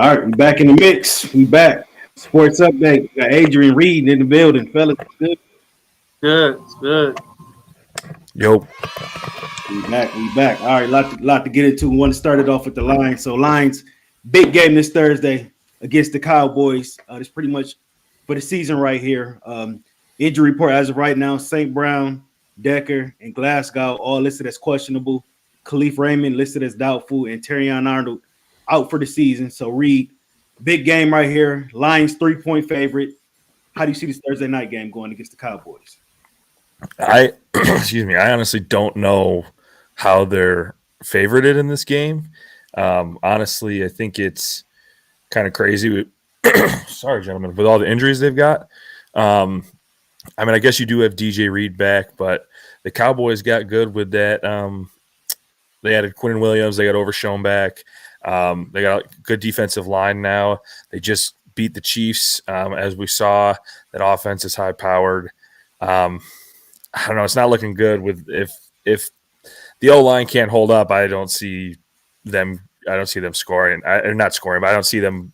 All right, we back in the mix. We back. Sports update. We got Adrian Reid in the building, fellas. Good. Good, it's good. Yo, We back. We back. All right, lot to get into. We want to start it off with the Lions. So Lions, big game this Thursday against the Cowboys. It's pretty much for the season right here. Injury report as of right now: St. Brown, Decker, and Glasgow all listed as questionable. Khalif Raymond listed as doubtful, and Terrion Arnold out for the season. So Reid, big game right here. Lions 3-point favorite. How do you see this Thursday night game going against the Cowboys? I excuse me. I honestly don't know how they're favorited in this game. Honestly, I think it's kind of crazy. Sorry, gentlemen, with all the injuries they've got. I guess you do have DJ Reed back, but the Cowboys got good with that. They added Quinn Williams. They got Overshown back. They got a good defensive line now. They just beat the Chiefs, as we saw. That offense is high-powered. I don't know. It's not looking good with if the O-line can't hold up. I don't see them scoring. Or not scoring, but I don't see them.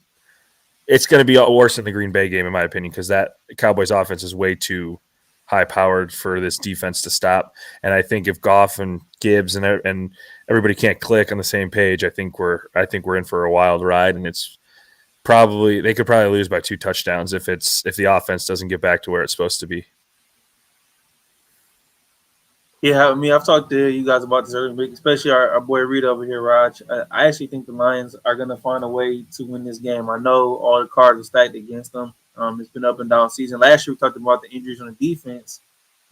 It's going to be worse than the Green Bay game, in my opinion, because that Cowboys offense is way too high-powered for this defense to stop. And I think if Goff and Gibbs and everybody can't click on the same page, I think we're in for a wild ride. And it's they could probably lose by 2 touchdowns if the offense doesn't get back to where it's supposed to be. Yeah, I've talked to you guys about this earlier, especially our boy Reid over here, Raaj. I actually think the Lions are going to find a way to win this game. I know all the cards are stacked against them. It's been up and down season. Last year we talked about the injuries on the defense,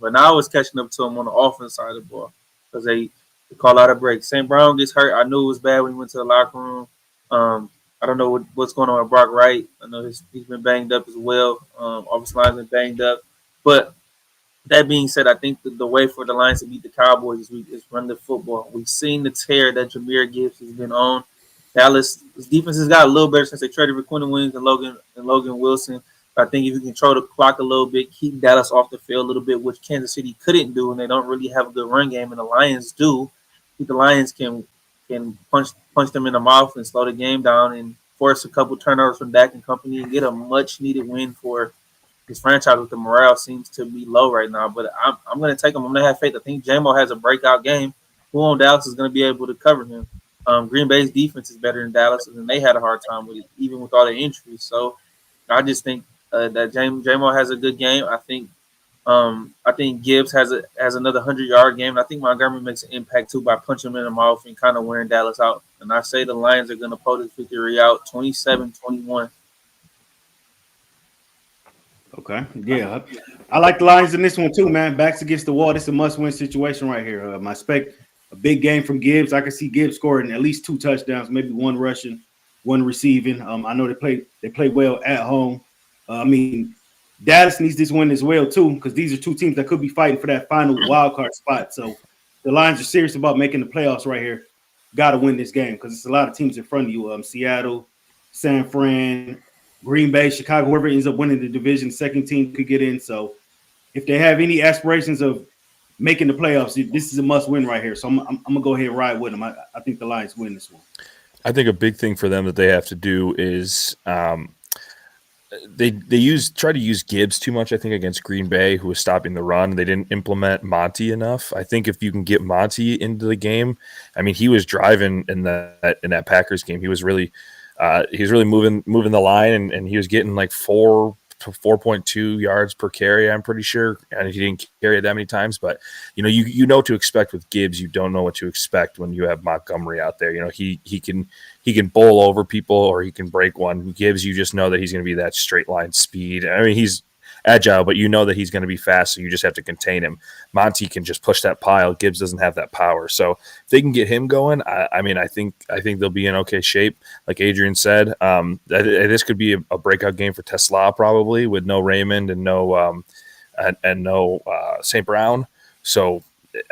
but now it's catching up to them on the offense side of the ball because they call out a break. St. Brown gets hurt. I knew it was bad when he went to the locker room. I don't know what's going on with Brock Wright. I know he's been banged up as well. Offensive line's been banged up, but that being said, I think the way for the Lions to beat the Cowboys is run the football. We've seen the tear that Jahmyr Gibbs has been on. Dallas' defense has got a little better since they traded for Quinn Williams and Logan Wilson. But I think if you control the clock a little bit, keep Dallas off the field a little bit, which Kansas City couldn't do, and they don't really have a good run game, and the Lions do. I think the Lions can punch them in the mouth and slow the game down and force a couple turnovers from Dak and company and get a much-needed win for this franchise with the morale seems to be low right now, but I'm going to take him. I'm going to have faith. I think J-Mo has a breakout game. Who on Dallas is going to be able to cover him? Green Bay's defense is better than Dallas, and they had a hard time with it, even with all the injuries. So I just think that J-Mo has a good game. I think Gibbs has another 100-yard game. I think Montgomery makes an impact, too, by punching him in the mouth and kind of wearing Dallas out. And I say the Lions are going to pull this victory out 27-21. Okay, yeah, I like the Lions in this one too, man. Backs against the wall. This is a must-win situation right here. I expect a big game from Gibbs. I can see Gibbs scoring at least 2 touchdowns, maybe 1 rushing, 1 receiving. I know they play well at home. Dallas needs this win as well too, because these are 2 teams that could be fighting for that final wild card spot. So the Lions are serious about making the playoffs right here. Got to win this game because it's a lot of teams in front of you. Seattle, San Fran, Green Bay, Chicago, whoever ends up winning the division, second team could get in. So if they have any aspirations of making the playoffs, this is a must win right here. So I'm going to go ahead and ride with them. I think the Lions win this one. I think a big thing for them that they have to do is they try to use Gibbs too much, I think, against Green Bay, who was stopping the run. They didn't implement Monty enough. I think if you can get Monty into the game, he was driving in that Packers game. He was really moving the line, and he was getting like 4 to 4.2 yards per carry, I'm pretty sure. And he didn't carry it that many times, but you know what to expect with Gibbs. You don't know what to expect when you have Montgomery out there. He can bowl over people or he can break one. Gibbs, you just know that he's going to be that straight line speed. He's agile, but you know that he's going to be fast, so you just have to contain him. Monty can just push that pile. Gibbs doesn't have that power. So if they can get him going, I think they'll be in okay shape. Like Adrian said, this could be a breakout game for Tesla probably with no Raymond and no St. Brown. So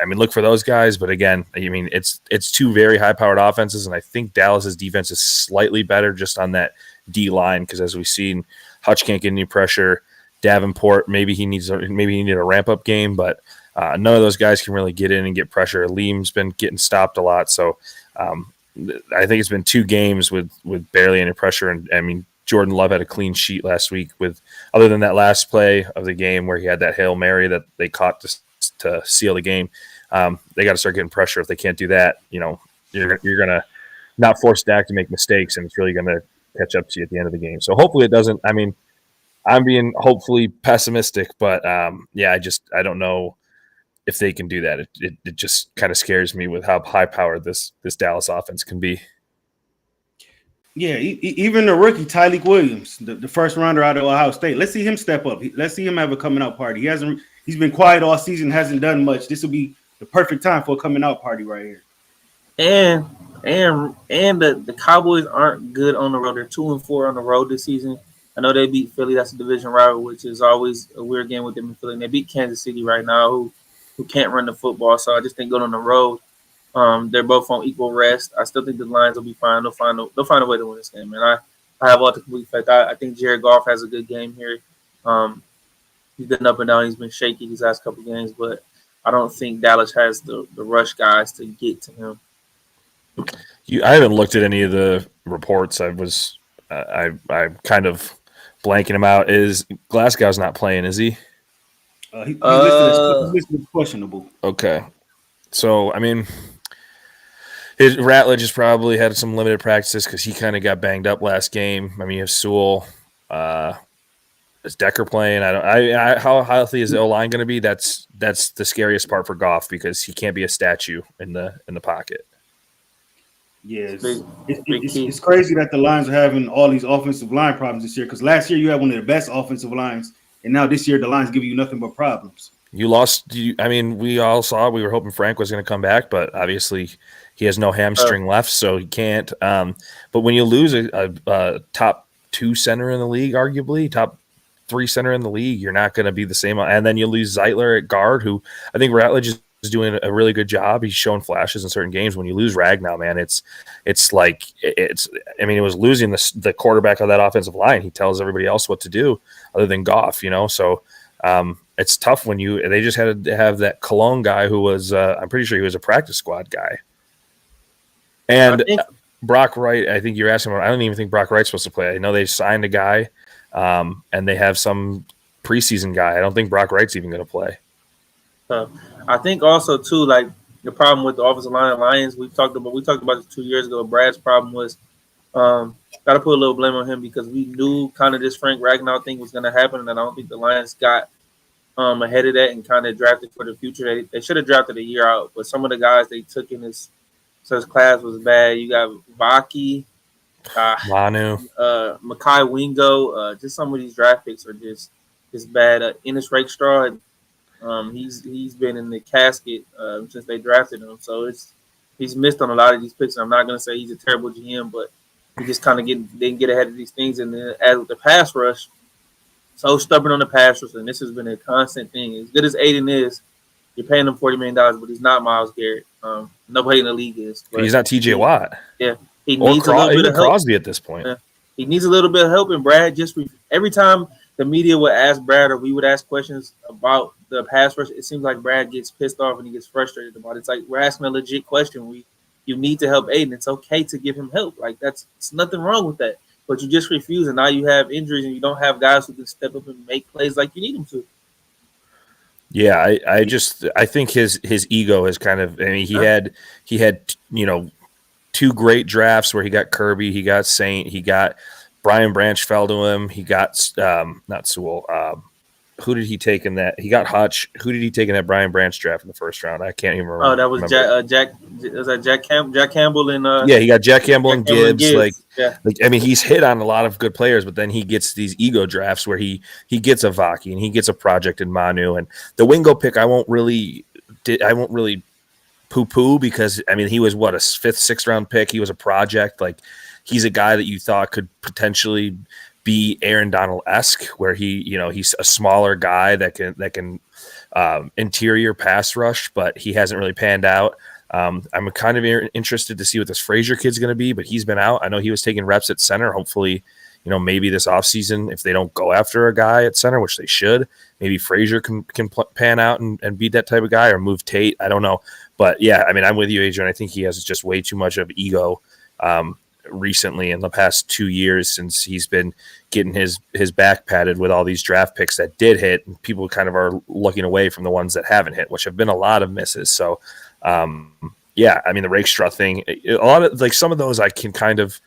look for those guys. But again, it's 2 very high-powered offenses, and I think Dallas's defense is slightly better just on that D line because as we've seen, Hutch can't get any pressure. Davenport, maybe he needs a ramp-up game, but none of those guys can really get in and get pressure. Liam's been getting stopped a lot, so I think it's been 2 games with barely any pressure. And I mean, Jordan Love had a clean sheet last week other than that last play of the game where he had that Hail Mary that they caught to seal the game. They got to start getting pressure. If they can't do that, you're going to not force Dak to make mistakes, and it's really going to catch up to you at the end of the game. So hopefully it doesn't. I mean, I'm being hopefully pessimistic, but I don't know if they can do that. It just kind of scares me with how high powered this Dallas offense can be. Yeah, even the rookie Tyleek Williams, the first rounder out of Ohio State. Let's see him step up. Let's see him have a coming out party. He's been quiet all season, hasn't done much. This will be the perfect time for a coming out party right here. And the Cowboys aren't good on the road. They're 2-4 on the road this season. I know they beat Philly. That's a division rival, which is always a weird game with them in Philly. And they beat Kansas City right now, who can't run the football. So I just think going on the road, they're both on equal rest. I still think the Lions will be fine. They'll find a way to win this game, man. I have all the complete faith. I think Jared Goff has a good game here. He's been up and down. He's been shaky these last couple games, but I don't think Dallas has the rush guys to get to him. I haven't looked at any of the reports. I'm kind of blanking him out. Is Glasgow's not playing? Is he? He's listed as questionable. Okay, so I mean, his Ratledge has probably had some limited practices because he kind of got banged up last game. I mean, you have Sewell. Is Decker playing? How healthy is the O-line going to be? That's the scariest part for Goff because he can't be a statue in the pocket. Yeah, it's crazy that the Lions are having all these offensive line problems this year because last year you had one of the best offensive lines, and now this year the Lions give you nothing but problems. You lost. I mean, we all saw. We were hoping Frank was going to come back, but obviously he has no hamstring left, so he can't. But when you lose a top 2 center in the league, arguably top 3 center in the league, you're not going to be the same. And then you lose Zeitler at guard, who I think Ratledge is doing a really good job. He's showing flashes in certain games. When you lose Ragnow, man, I mean, it was losing the quarterback of that offensive line. He tells everybody else what to do other than Goff, so it's tough when they just had to have that Cologne guy who was, I'm pretty sure he was a practice squad guy. And Brock Wright, I think you're asking about, I don't even think Brock Wright's supposed to play. I know they signed a guy and they have some preseason guy. I don't think Brock Wright's even going to play. I think also too, like the problem with the offensive line Lions, we talked about this 2 years ago. Brad's problem was got to put a little blame on him because we knew kind of this Frank Ragnow thing was going to happen, and I don't think the Lions got ahead of that and kind of drafted for the future. They should have drafted a year out, but some of the guys they took in his class was bad. You got Vaki, Manu, Mekhi Wingo. Just some of these draft picks are just bad. Ennis Rakestraw. He's been in the casket since they drafted him, so he's missed on a lot of these picks. I'm not going to say he's a terrible GM, but he just kind of didn't get ahead of these things. And then as with the pass rush, so stubborn on the pass rush, and this has been a constant thing. As good as Aiden is, you're paying him $40 million, but he's not Myles Garrett. Nobody in the league is. He's not TJ Watt. Yeah, he needs a little bit of help. Crosby at this point. Yeah. He needs a little bit of help, and Brad every time the media would ask Brad or we would ask questions about the pass rush, it seems like Brad gets pissed off and he gets frustrated about it. It's like we're asking a legit question. You need to help Aiden. It's okay to give him help. Like it's nothing wrong with that. But you just refuse, and now you have injuries and you don't have guys who can step up and make plays like you need them to. Yeah, I think his ego is kind of. I mean, he had 2 great drafts where he got Kirby, he got Saint, he got Brian Branch fell to him. He got not Sewell. Who did he take in that? He got Hutch. Who did he take in that Brian Branch draft in the first round? I can't even remember. Oh, that was Jack. Was that Jack Campbell and? Yeah, he got Jack Campbell and Gibbs. Like, yeah. I mean, he's hit on a lot of good players, but then he gets these ego drafts where he gets a Vaki and he gets a project in Manu, and the Wingo pick I won't really poo because I mean he was what, a 5th, 6th round pick. He was a project. Like, he's a guy that you thought could potentially be Aaron Donald-esque, where he's a smaller guy that can interior pass rush, but he hasn't really panned out. I'm kind of interested to see what this Frazier kid's going to be, but he's been out. I know he was taking reps at center. Hopefully, maybe this offseason, if they don't go after a guy at center, which they should, maybe Frazier can pan out and beat that type of guy, or move Tate. I don't know. But yeah, I mean, I'm with you, Adrian. I think he has just way too much of ego recently in the past 2 years since he's been getting his back padded with all these draft picks that did hit, and people kind of are looking away from the ones that haven't hit, which have been a lot of misses. So, yeah, I mean, the Rakestraw thing, a lot of like some of those I could kind of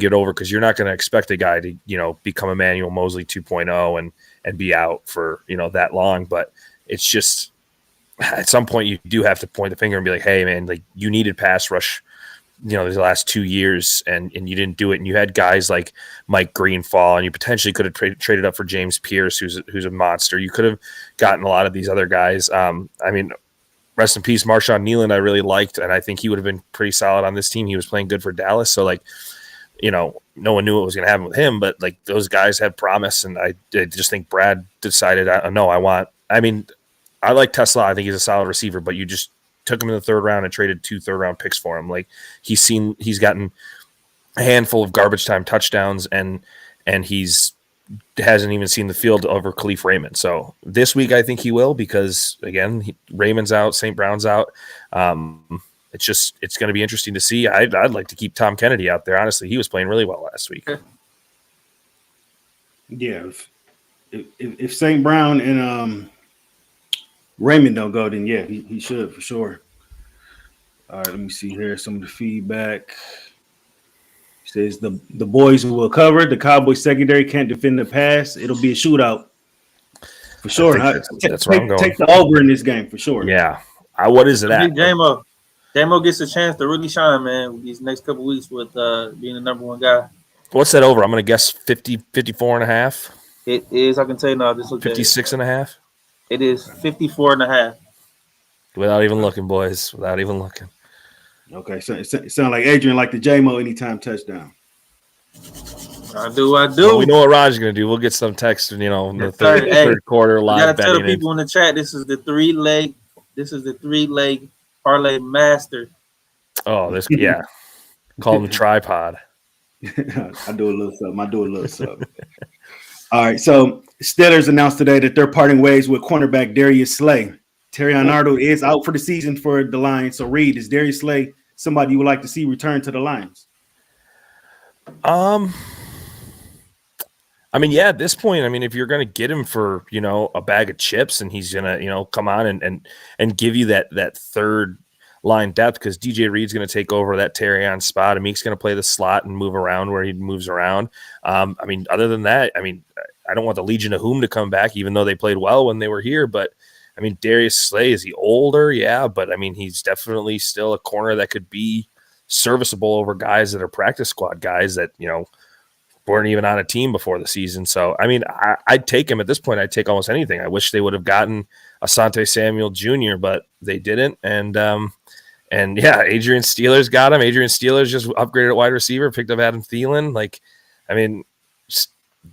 get over because you're not going to expect a guy to, become Emmanuel Mosley 2.0 and be out for, that long. But it's just at some point you do have to point the finger and be like, hey, man, like you needed pass rush, these last 2 years and you didn't do it. And you had guys like Mike Green fall, and you potentially could have traded up for James Pierce, who's a monster. You could have gotten a lot of these other guys. I mean, rest in peace, Marshawn Nealon, I really liked, and I think he would have been pretty solid on this team. He was playing good for Dallas. So, like, no one knew what was going to happen with him, but, like, those guys had promise, and I just think Brad decided, I like Tesla. I think he's a solid receiver, but you just took him in the third round and traded 2 third-round picks for him. Like, he's gotten a handful of garbage time touchdowns, and he's hasn't even seen the field over Khalif Raymond. So this week I think he will because, again, Raymond's out, St. Brown's out. It's going to be interesting to see. I'd like to keep Tom Kennedy out there. Honestly, he was playing really well last week. Yeah, if St. Brown and Raymond don't go, then yeah, he should for sure. All right, let me see here some of the feedback. Says the boys will cover. The Cowboys secondary can't defend the pass. It'll be a shootout for sure. That's where I'm going. Take the over in this game for sure. Yeah. What is it at? J-Mo gets a chance to really shine, man, these next couple weeks with being the number one guy. What's that over? I'm going to guess 50, 54 and a half. It is. I can tell you now. Just look 56 and a half. It is 54 and a half. Without even looking, boys. Without even looking. Okay, so it sounds like Adrian like the J-Mo anytime touchdown. I do. Well, we know what Raaj is going to do. We'll get some text, in the third quarter live. You got to tell the people in the chat this is the three-leg parlay master. Oh, yeah. Call him the tripod. I do a little something. All right, so Steelers announced today that they're parting ways with cornerback Darius Slay. Terrion Arnold is out for the season for the Lions. So, Reid, is Darius Slay somebody you would like to see return to the Lions? I mean, yeah, at this point, I mean, if you're going to get him for, a bag of chips and he's going to, come on and give you that third line depth, because DJ Reed's going to take over that Terrion spot. Amik's going to play the slot and move around where he moves around. I mean, other than that, I mean, I don't want the Legion of Whom to come back, even though they played well when they were here, but I mean, Darius Slay, is he older? Yeah, but I mean, he's definitely still a corner that could be serviceable over guys that are practice squad guys that, weren't even on a team before the season. So, I mean, I'd take him at this point. I'd take almost anything. I wish they would have gotten Asante Samuel Jr., but they didn't. And yeah, Adrian Steelers got him. Adrian Steelers just upgraded at wide receiver, picked up Adam Thielen. Like, I mean,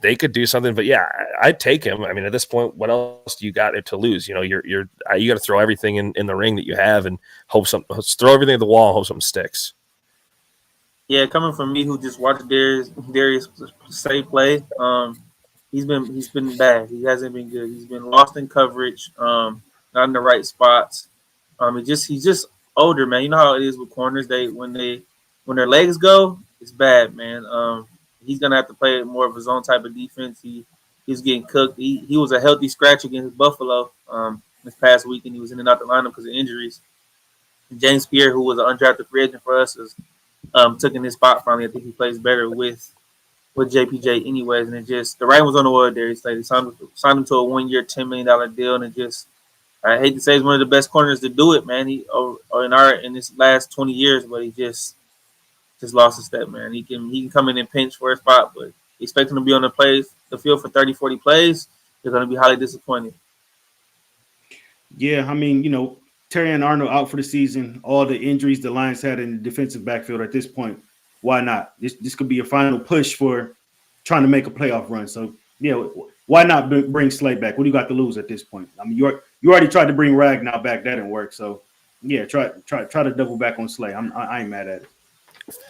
they could do something, but yeah, I'd take him. I mean, at this point, what else do you got to lose? You got to throw everything in the ring that you have and throw everything at the wall and hope something sticks. Yeah, coming from me, who just watched Darius Slay play, he's been bad. He hasn't been good. He's been lost in coverage, not in the right spots. He's just older, man. You know how it is with corners. When their legs go, it's bad, man. He's gonna have to play more of his own type of defense. He's getting cooked. He was a healthy scratch against Buffalo this past week, and he was in and out the lineup because of injuries. And James Pierre, who was an undrafted free agent for us, is took in his spot finally. I think he plays better with JPJ anyways. And the writing was on the wall there. They signed him to a 1-year, $10 million deal, and I hate to say he's one of the best corners to do it, man. In this last 20 years, but he just lost a step, man. He can come in and pinch for a spot, but expecting to be on the field for 30, 40 plays, they're going to be highly disappointed. Yeah, I mean, Terrion Arnold out for the season, all the injuries the Lions had in the defensive backfield at this point, why not? This could be a final push for trying to make a playoff run. So, yeah, why not bring Slay back? What do you got to lose at this point? I mean, you already tried to bring Ragnow back. That didn't work. So, yeah, try to double back on Slay. I ain't mad at it.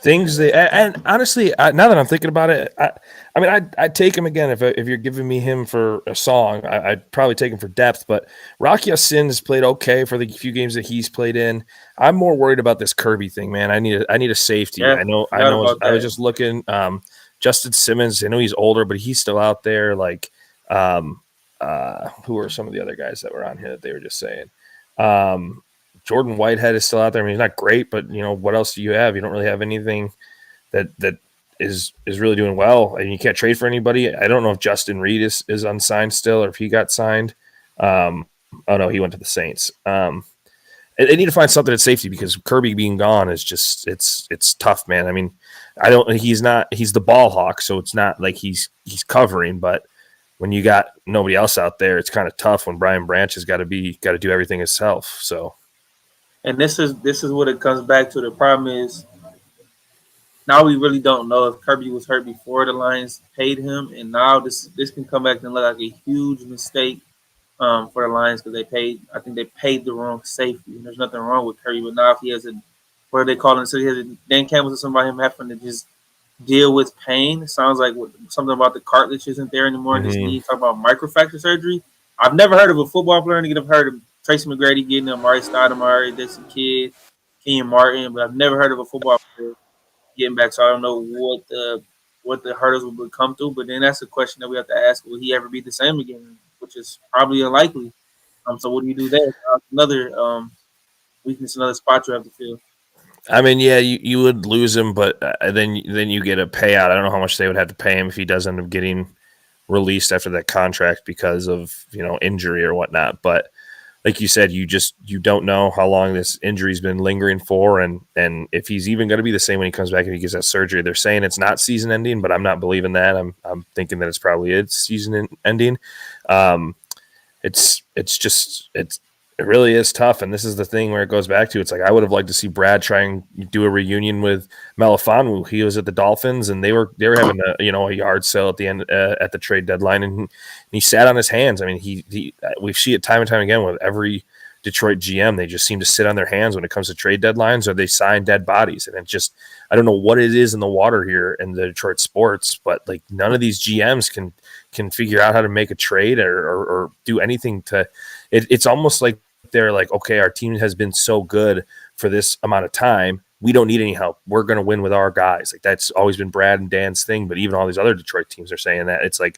things they and honestly, now that I'm thinking about it, I mean, I'd take him again if you're giving me him for a song. I'd probably take him for depth. But Rocky Ya-Sin has played okay for the few games that he's played in. I'm more worried about this Kirby thing, man. I need a safety. Yeah, I know. forgot about I was that. just looking. Justin Simmons. I know he's older, but he's still out there. Like, who are some of the other guys that were on here that they were just saying? Jordan Whitehead is still out there. I mean, he's not great, but what else do you have? You don't really have anything that is really doing well, and you can't trade for anybody. I don't know if Justin Reid is unsigned still, or if he got signed. Oh no, he went to the Saints. They need to find something at safety because Kirby being gone is just it's tough, man. I mean, he's the ball hawk, so it's not like he's covering, but when you got nobody else out there, it's kind of tough when Brian Branch has got to do everything himself. So. And this is what it comes back to. The problem is now we really don't know if Kirby was hurt before the Lions paid him, and now this can come back and look like a huge mistake for the Lions because I think they paid the wrong safety. And there's nothing wrong with Kirby, but now if he has what are they calling it? So he has Dan Campbell or somebody him having to just deal with pain. It sounds like something about the cartilage isn't there anymore. And just need to talk about microfracture surgery. I've never heard of a football player to get heard of Tracy McGrady getting them, Amari Stoudemire, Dixon Kidd, Kenyon Martin, but I've never heard of a football player getting back. So I don't know what the hurdles will come through. But then that's a question that we have to ask: will he ever be the same again? Which is probably unlikely. So what do you do there? Another weakness, another spot you have to fill. I mean, yeah, you would lose him, but then you get a payout. I don't know how much they would have to pay him if he does end up getting released after that contract because of injury or whatnot. But like you said, you don't know how long this injury's been lingering for, and if he's even going to be the same when he comes back if he gets that surgery. They're saying it's not season ending, but I'm not believing that. I'm thinking that it's probably season ending. It really is tough, and this is the thing where it goes back to it's like I would have liked to see Brad try and do a reunion with Melifonwu. He was at the Dolphins, and they were having a yard sale at the end at the trade deadline, and he sat on his hands. I mean, we see it time and time again with every Detroit GM. They just seem to sit on their hands when it comes to trade deadlines, or they sign dead bodies, and it just I don't know what it is in the water here in the Detroit sports, but like none of these GMs can figure out how to make a trade or do anything to. It's almost like they're like, okay, our team has been so good for this amount of time. We don't need any help. We're going to win with our guys. Like that's always been Brad and Dan's thing. But even all these other Detroit teams are saying that. It's like,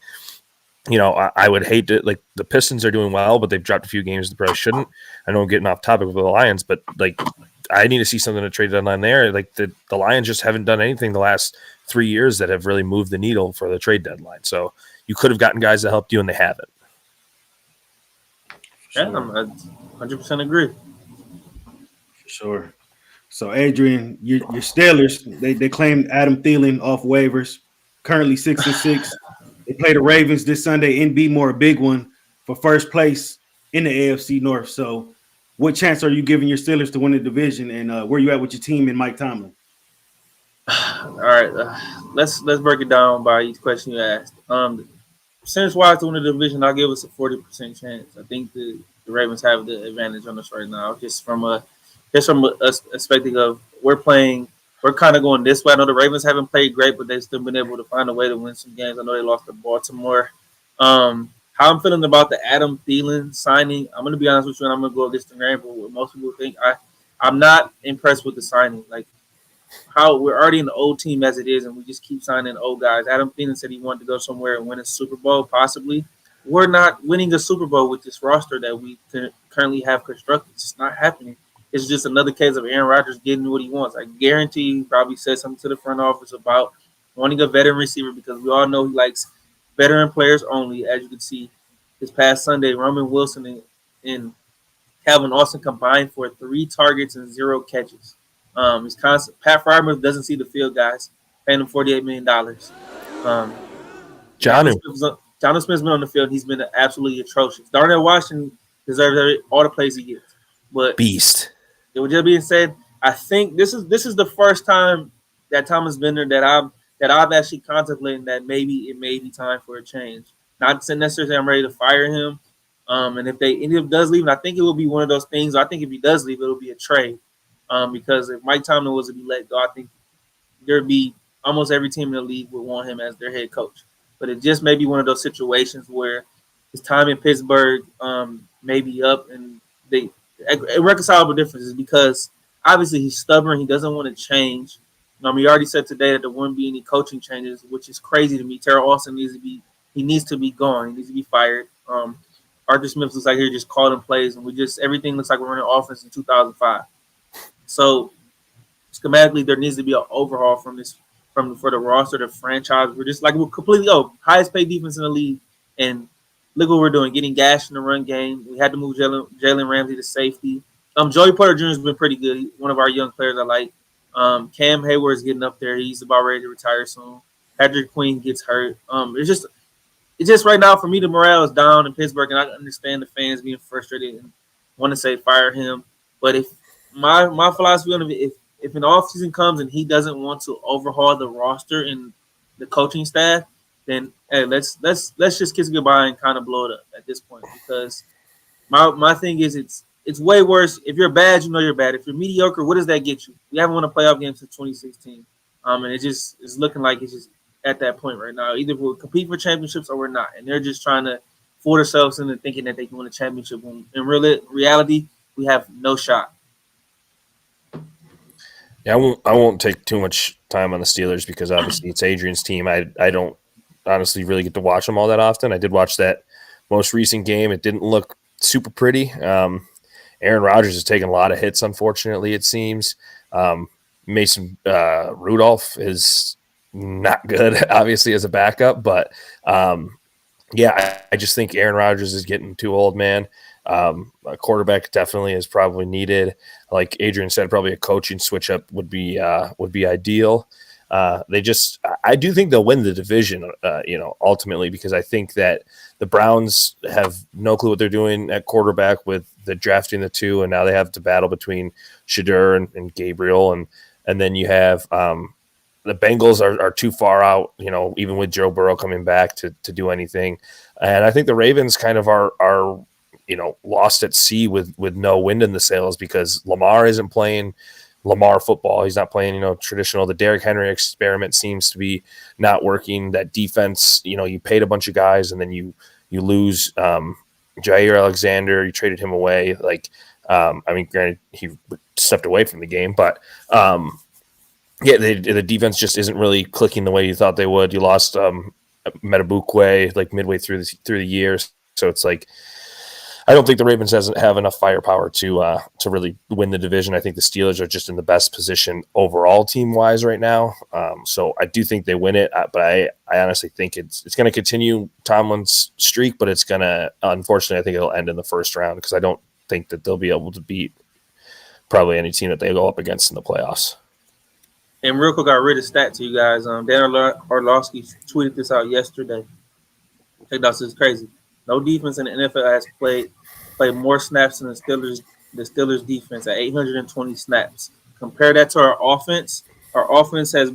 I would hate to like the Pistons are doing well, but they've dropped a few games they probably shouldn't. I know I'm getting off topic with the Lions, but like I need to see something to trade deadline there. Like the Lions just haven't done anything the last 3 years that have really moved the needle for the trade deadline. So you could have gotten guys that helped you and they haven't. Yeah, I 100% agree. For sure. So, Adrian, your Steelers, they claimed Adam Thielen off waivers, currently 6-6. They play the Ravens this Sunday in Bmore, a big one for first place in the AFC North. So, what chance are you giving your Steelers to win the division, and where you at with your team and Mike Tomlin? All right, let's break it down by each question you asked. Percentage-wise to win the division, I'll give us a 40% chance. I think the Ravens have the advantage on us right now, just from a perspective of we're kind of going this way. I know the Ravens haven't played great, but they've still been able to find a way to win some games. I know they lost to Baltimore. How I'm feeling about the Adam Thielen signing, I'm going to be honest with you, and I'm going to go against the grain for what most people think. I'm not impressed with the signing. Like, how we're already in the old team as it is, and we just keep signing old guys. Adam Thielen said he wanted to go somewhere and win a Super Bowl, possibly. We're not winning a Super Bowl with this roster that we currently have constructed. It's not happening. It's just another case of Aaron Rodgers getting what he wants. I guarantee he probably said something to the front office about wanting a veteran receiver because we all know he likes veteran players only. As you can see, this past Sunday, Roman Wilson and Calvin Austin combined for 3 targets and 0 catches. He's constant. Pat Frymouth doesn't see the field, guys. Paying him $48 million. Jonnu Smith's been on the field. He's been absolutely atrocious. Darnell Washington deserves all the plays he gets. But beast. With that being said, I think this is the first time that Thomas Bender that I've actually contemplated that maybe it may be time for a change. Not necessarily I'm ready to fire him. And if he does leave, and I think it will be one of those things. I think if he does leave, it'll be a trade. Because if Mike Tomlin was to be let go, I think there'd be almost every team in the league would want him as their head coach. But it just may be one of those situations where his time in Pittsburgh may be up, and they irreconcilable differences because obviously he's stubborn. He doesn't want to change. He already said today that there wouldn't be any coaching changes, which is crazy to me. Terrell Austin needs to be gone. He needs to be fired. Arthur Smith looks like he just called in plays, and everything looks like we're running offense in 2005. So schematically, there needs to be an overhaul for the roster, the franchise. We're completely highest paid defense in the league, and look what we're doing, getting gashed in the run game. We had to move Jalen Ramsey to safety. Joey Porter Jr. has been pretty good. He's one of our young players I like. Cam Hayward's getting up there. He's about ready to retire soon. Patrick Queen gets hurt. It's just right now for me, the morale is down in Pittsburgh, and I understand the fans being frustrated and want to say fire him. But if my philosophy on it, if an offseason comes and he doesn't want to overhaul the roster and the coaching staff, then hey, let's just kiss goodbye and kind of blow it up at this point. Because my thing is it's way worse. If you're bad, you know you're bad. If you're mediocre, what does that get you? We haven't won a playoff game since 2016. And it's looking like it's just at that point right now. Either we'll compete for championships or we're not. And they're just trying to fool themselves into thinking that they can win a championship when in reality, we have no shot. Yeah, I won't take too much time on the Steelers because obviously it's Adrian's team. I don't honestly really get to watch them all that often. I did watch that most recent game. It didn't look super pretty. Aaron Rodgers has taken a lot of hits, unfortunately, it seems. Mason Rudolph is not good, obviously, as a backup. But, I just think Aaron Rodgers is getting too old, man. A quarterback definitely is probably needed. Like Adrian said, probably a coaching switch up would be ideal. I do think they'll win the division, ultimately, because I think that the Browns have no clue what they're doing at quarterback with the drafting the two, and now they have to battle between Shadur and Gabriel, and then you have the Bengals are too far out, even with Joe Burrow coming back to do anything, and I think the Ravens kind of are lost at sea with no wind in the sails because Lamar isn't playing Lamar football. He's not playing, traditional. The Derrick Henry experiment seems to be not working. That defense, you paid a bunch of guys and then you lose Jair Alexander. You traded him away. Granted, he stepped away from the game, but the defense just isn't really clicking the way you thought they would. You lost Metabukwe midway through the year, so it's like I don't think the Ravens have enough firepower to really win the division. I think the Steelers are just in the best position overall team-wise right now. So I do think they win it, but I honestly think it's going to continue Tomlin's streak, but it's going to, unfortunately, I think it'll end in the first round because I don't think that they'll be able to beat probably any team that they go up against in the playoffs. And real quick, I read a stat to you guys. Dan Orlovsky tweeted this out yesterday. Check this is crazy. No defense in the NFL has played more snaps than the Steelers defense at 820 snaps. Compare that to our offense. Our offense has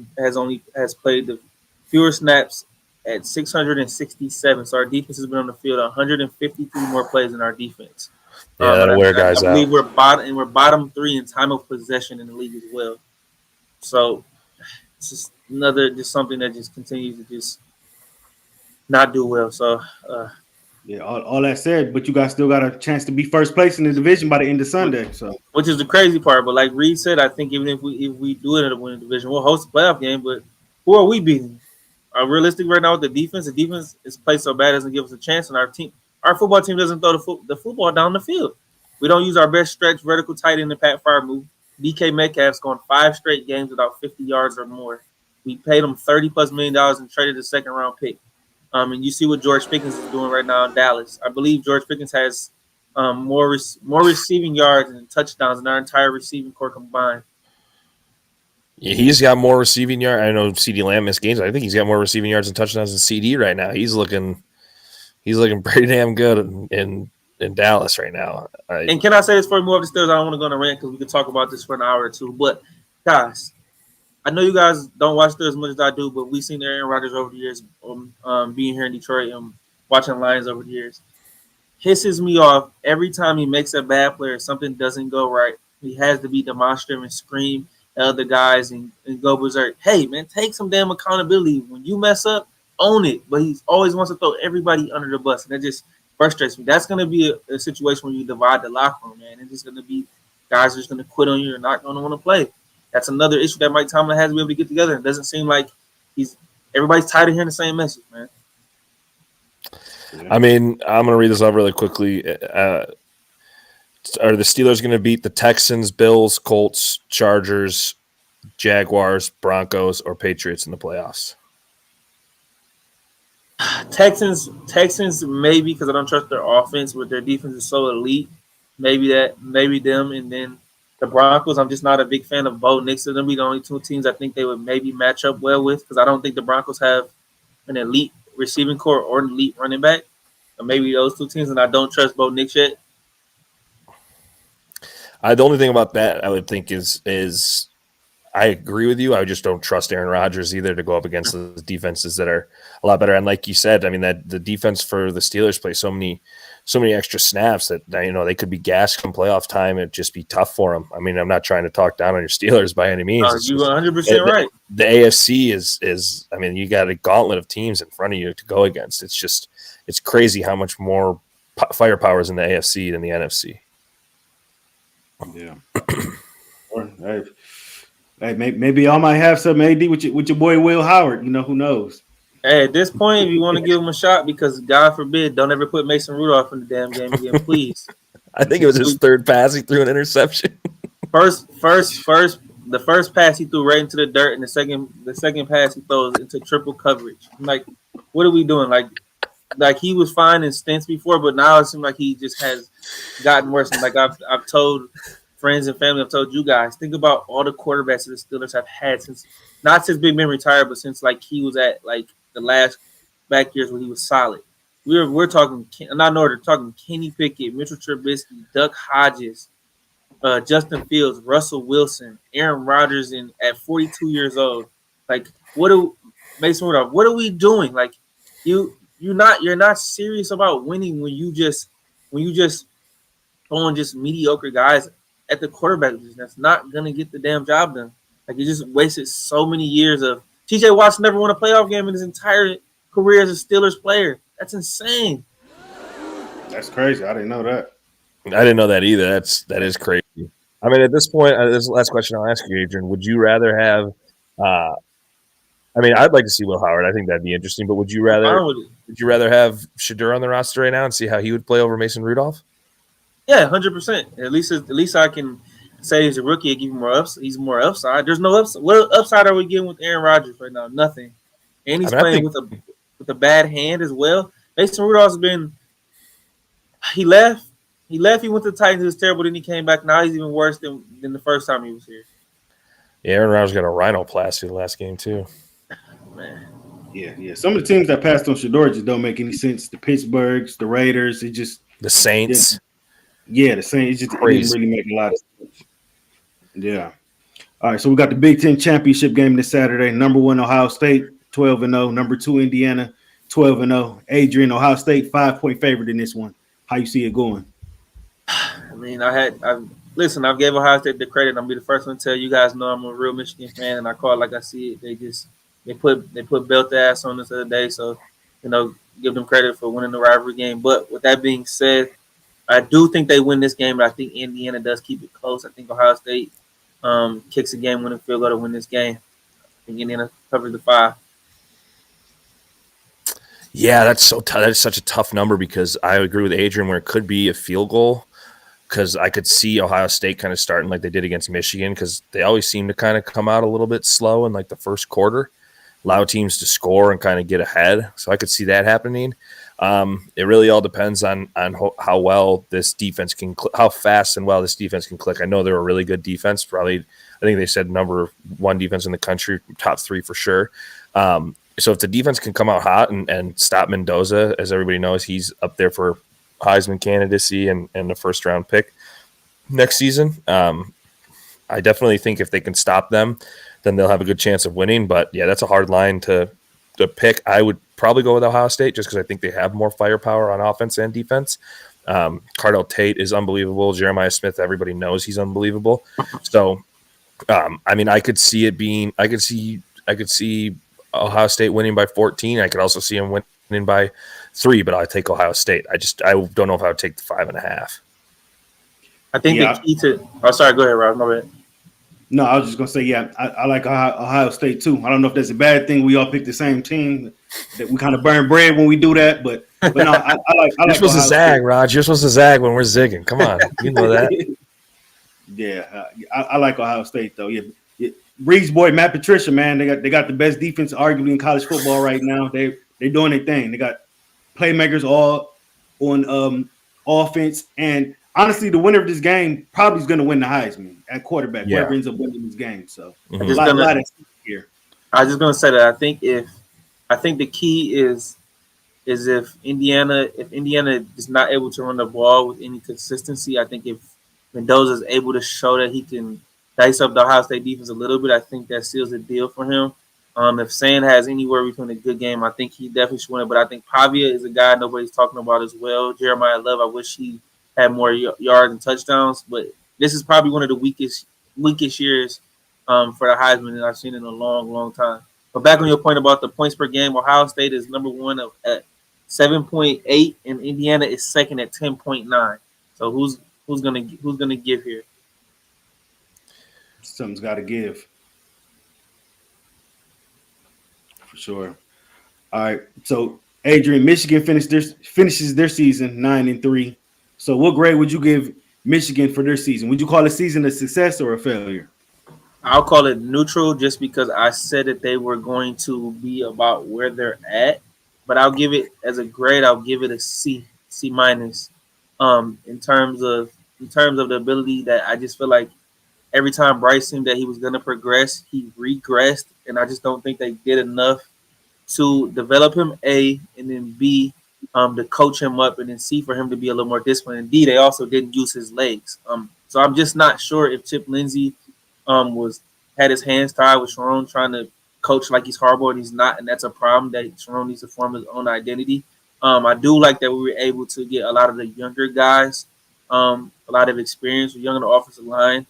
played the fewer snaps at 667. So our defense has been on the field 153 more plays than our defense. Yeah, that'll wear guys out. I believe we're bottom 3 in time of possession in the league as well. So it's just something that just continues to just not do well. So. Yeah, all that said, but you guys still got a chance to be first place in the division by the end of Sunday. So, which is the crazy part. But like Reid said, I think even if we do it in a winning division, we'll host a playoff game. But who are we beating? Realistic right now with the defense is played so bad it doesn't give us a chance. And our football team doesn't throw the football down the field. We don't use our best stretch vertical tight end in the Pat Fire move. DK Metcalf's gone 5 straight games without 50 yards or more. We paid him $30+ million and traded a second-round pick. And you see what George Pickens is doing right now in Dallas. I believe George Pickens has more receiving yards and touchdowns than our entire receiving core combined. Yeah, he's got more receiving yards. I know CeeDee Lamb missed games. I think he's got more receiving yards and touchdowns than CD right now. He's looking pretty damn good in Dallas right now. And can I say this before we move up the stairs? I don't want to go on a rant because we could talk about this for an hour or two. But guys, I know you guys don't watch this as much as I do, but we've seen Aaron Rodgers over the years, being here in Detroit and watching Lions over the years. Pisses me off every time he makes a bad play or something doesn't go right. He has to be demonstrative and scream other guys and go berserk. Hey, man, take some damn accountability. When you mess up, own it. But he always wants to throw everybody under the bus, and that just frustrates me. That's going to be a situation where you divide the locker room, man. It's just going to be guys are just going to quit on you and not going to want to play. That's another issue that Mike Tomlin has to be able to get together. It doesn't seem like everybody's tired of hearing the same message, man. I mean, I'm going to read this off really quickly. Are the Steelers going to beat the Texans, Bills, Colts, Chargers, Jaguars, Broncos, or Patriots in the playoffs? Texans maybe, because I don't trust their offense, but their defense is so elite. Maybe them, and then the Broncos. I'm just not a big fan of Bo Nix. They're be the only two teams I think they would maybe match up well with, because I don't think the Broncos have an elite receiving core or an elite running back. So maybe those two teams, and I don't trust Bo Nix yet. The only thing about that I would think is I agree with you. I just don't trust Aaron Rodgers either to go up against the defenses that are a lot better. And like you said, I mean, that the defense for the Steelers play so many extra snaps that they could be gassed come playoff time. It'd just be tough for them. I mean, I'm not trying to talk down on your Steelers by any means. You're 100% right. The AFC is I mean, you got a gauntlet of teams in front of you to go against. It's crazy how much more firepower is in the AFC than the NFC. Yeah. Hey, maybe y'all might have some AD with your boy Will Howard. Who knows? Hey, at this point, if you want to give him a shot, because God forbid, don't ever put Mason Rudolph in the damn game again, please. I think it was his third pass. He threw an interception. The first pass he threw right into the dirt, and the second pass he throws into triple coverage. I'm like, what are we doing? Like he was fine in stints before, but now it seems like he just has gotten worse. And like I've told friends and family, I've told you guys, think about all the quarterbacks that the Steelers have had not since Big Ben retired, but since like he was at like the last back years when he was solid. We're talking, not in order, talking Kenny Pickett, Mitchell Trubisky, Duck Hodges, Justin Fields, Russell Wilson, Aaron Rodgers, at 42 years old. Like, Mason Rudolph, what are we doing? Like, you're not serious about winning when you just throwing just mediocre guys at the quarterback position. That's not gonna get the damn job done. Like, you just wasted so many years of TJ Watt's never won a playoff game in his entire career as a Steelers player. That's insane. That's crazy. I didn't know that. I didn't know that either. That is crazy. I mean, at this point, this is the last question I'll ask you, Adrian. Would you rather have? I mean, I'd like to see Will Howard. I think that'd be interesting. But would you rather have Shedeur on the roster right now and see how he would play over Mason Rudolph? Yeah, 100%. At least I can say he's a rookie and give him more upside. He's more upside. There's no upside. What upside are we getting with Aaron Rodgers right now? Nothing. And he's playing with a bad hand as well. Mason Rudolph's been. He left. He went to the Titans. It was terrible. Then he came back. Now he's even worse than the first time he was here. Yeah, Aaron Rodgers got a rhinoplasty the last game too. Man. Yeah. Some of the teams that passed on Shedeur just don't make any sense. The Pittsburghs, the Raiders, the Saints. Yeah, the Saints. It didn't really make a lot of sense. Yeah. All right, so we got the Big Ten championship game this Saturday. Number 1 Ohio State, 12-0. Number 2 Indiana, 12-0. Adrian, Ohio State, 5-point favorite in this one. How you see it going? I mean, I've gave Ohio State the credit. I'll be the first one to tell you guys know I'm a real Michigan fan, and I call it like I see it. They put belt ass on us the other day, so give them credit for winning the rivalry game. But with that being said, I do think they win this game, but I think Indiana does keep it close. I think Ohio State kicks a game-winning field goal to win this game. I think Indiana covers the 5. Yeah, that's so tough. That is such a tough number because I agree with Adrian where it could be a field goal because I could see Ohio State kind of starting like they did against Michigan because they always seem to kind of come out a little bit slow in like the first quarter, allow teams to score and kind of get ahead. So I could see that happening. It really all depends on how well this defense can how fast and well this defense can click. I know they're a really good defense. Probably, I think they said number 1 defense in the country, top 3 for sure. So if the defense can come out hot and stop Mendoza, as everybody knows, he's up there for Heisman candidacy and the first round pick next season. I definitely think if they can stop them, then they'll have a good chance of winning. But yeah, that's a hard line to pick. I would probably go with Ohio State just because I think they have more firepower on offense and defense. Cardell Tate is unbelievable. Jeremiah Smith, everybody knows he's unbelievable. So I mean, I could see Ohio State winning by 14. I could also see them winning by 3, but I take Ohio State. I don't know if I would take the 5.5. I think the key to. Oh, sorry. Go ahead, Rob. My bad. No, I was just gonna say, yeah, I like Ohio State too. I don't know if that's a bad thing. We all pick the same team. That we kind of burn bread when we do that, but no, I like. You're supposed to zag, Raj. You're supposed to zag when we're zigging. Come on, you know that. Yeah, I like Ohio State though. Yeah, Reid's boy Matt Patricia, man, they got the best defense arguably in college football right now. They're doing their thing. They got playmakers all on offense, and honestly, the winner of this game probably is going to win the Heisman at quarterback. Yeah. Whoever ends up winning this game. So I was just gonna say that I think the key is if Indiana is not able to run the ball with any consistency, I think if Mendoza is able to show that he can dice up the Ohio State defense a little bit, I think that seals the deal for him. If Sand has anywhere between a good game, I think he definitely should win it. But I think Pavia is a guy nobody's talking about as well. Jeremiah Love, I wish he had more yards and touchdowns, but this is probably one of the weakest years for the Heisman that I've seen in a long, long time. But back on your point about the points per game, Ohio State is number 1 at 7.8, and Indiana is second at 10.9. So who's gonna give here? Something's got to give for sure. All right, so Adrian, Michigan finishes their season 9-3. So what grade would you give Michigan for their season? Would you call a season a success or a failure? I'll call it neutral just because I said that they were going to be about where they're at. But I'll give it as a grade, I'll give it a C minus. In terms of the ability that I just feel like every time Bryce seemed that he was going to progress, he regressed, and I just don't think they did enough to develop him, A, and then B, to coach him up, and then C, for him to be a little more disciplined. And D, they also didn't use his legs. So I'm just not sure if Chip Lindsey had his hands tied with Sharon trying to coach like he's Harbaugh, and he's not, and that's a problem that Sharon needs to form his own identity. I do like that we were able to get a lot of the younger guys, a lot of experience with young on the offensive line.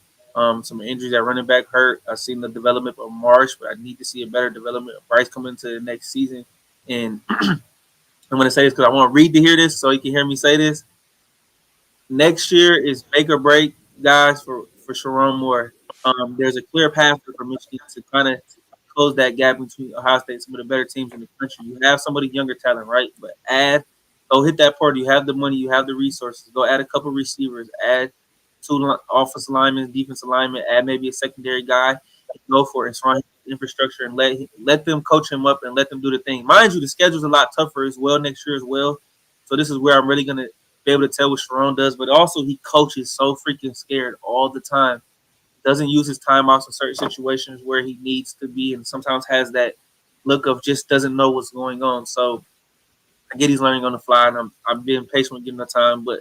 Some injuries at running back hurt. I've seen the development of Marsh, but I need to see a better development of Bryce coming into the next season. And I'm going to say this because I want Reid to hear this so he can hear me say this. Next year is make or break, guys, for Sharon Moore. There's a clear path for Michigan to kind of close that gap between Ohio State and some of the better teams in the country. You have some of the younger talent, right? But go hit that part. You have the money, you have the resources. Go add a couple receivers, add 2 offensive linemen, defensive linemen, add maybe a secondary guy, and go for it. Surround infrastructure and let them coach him up and let them do the thing. Mind you, the schedule's a lot tougher as well next year as well. So this is where I'm really going to be able to tell what Sharon does. But also he coaches so freaking scared all the time. Doesn't use his timeouts in certain situations where he needs to be, and sometimes has that look of just doesn't know what's going on. So I get he's learning on the fly, and I'm being patient with giving the time. But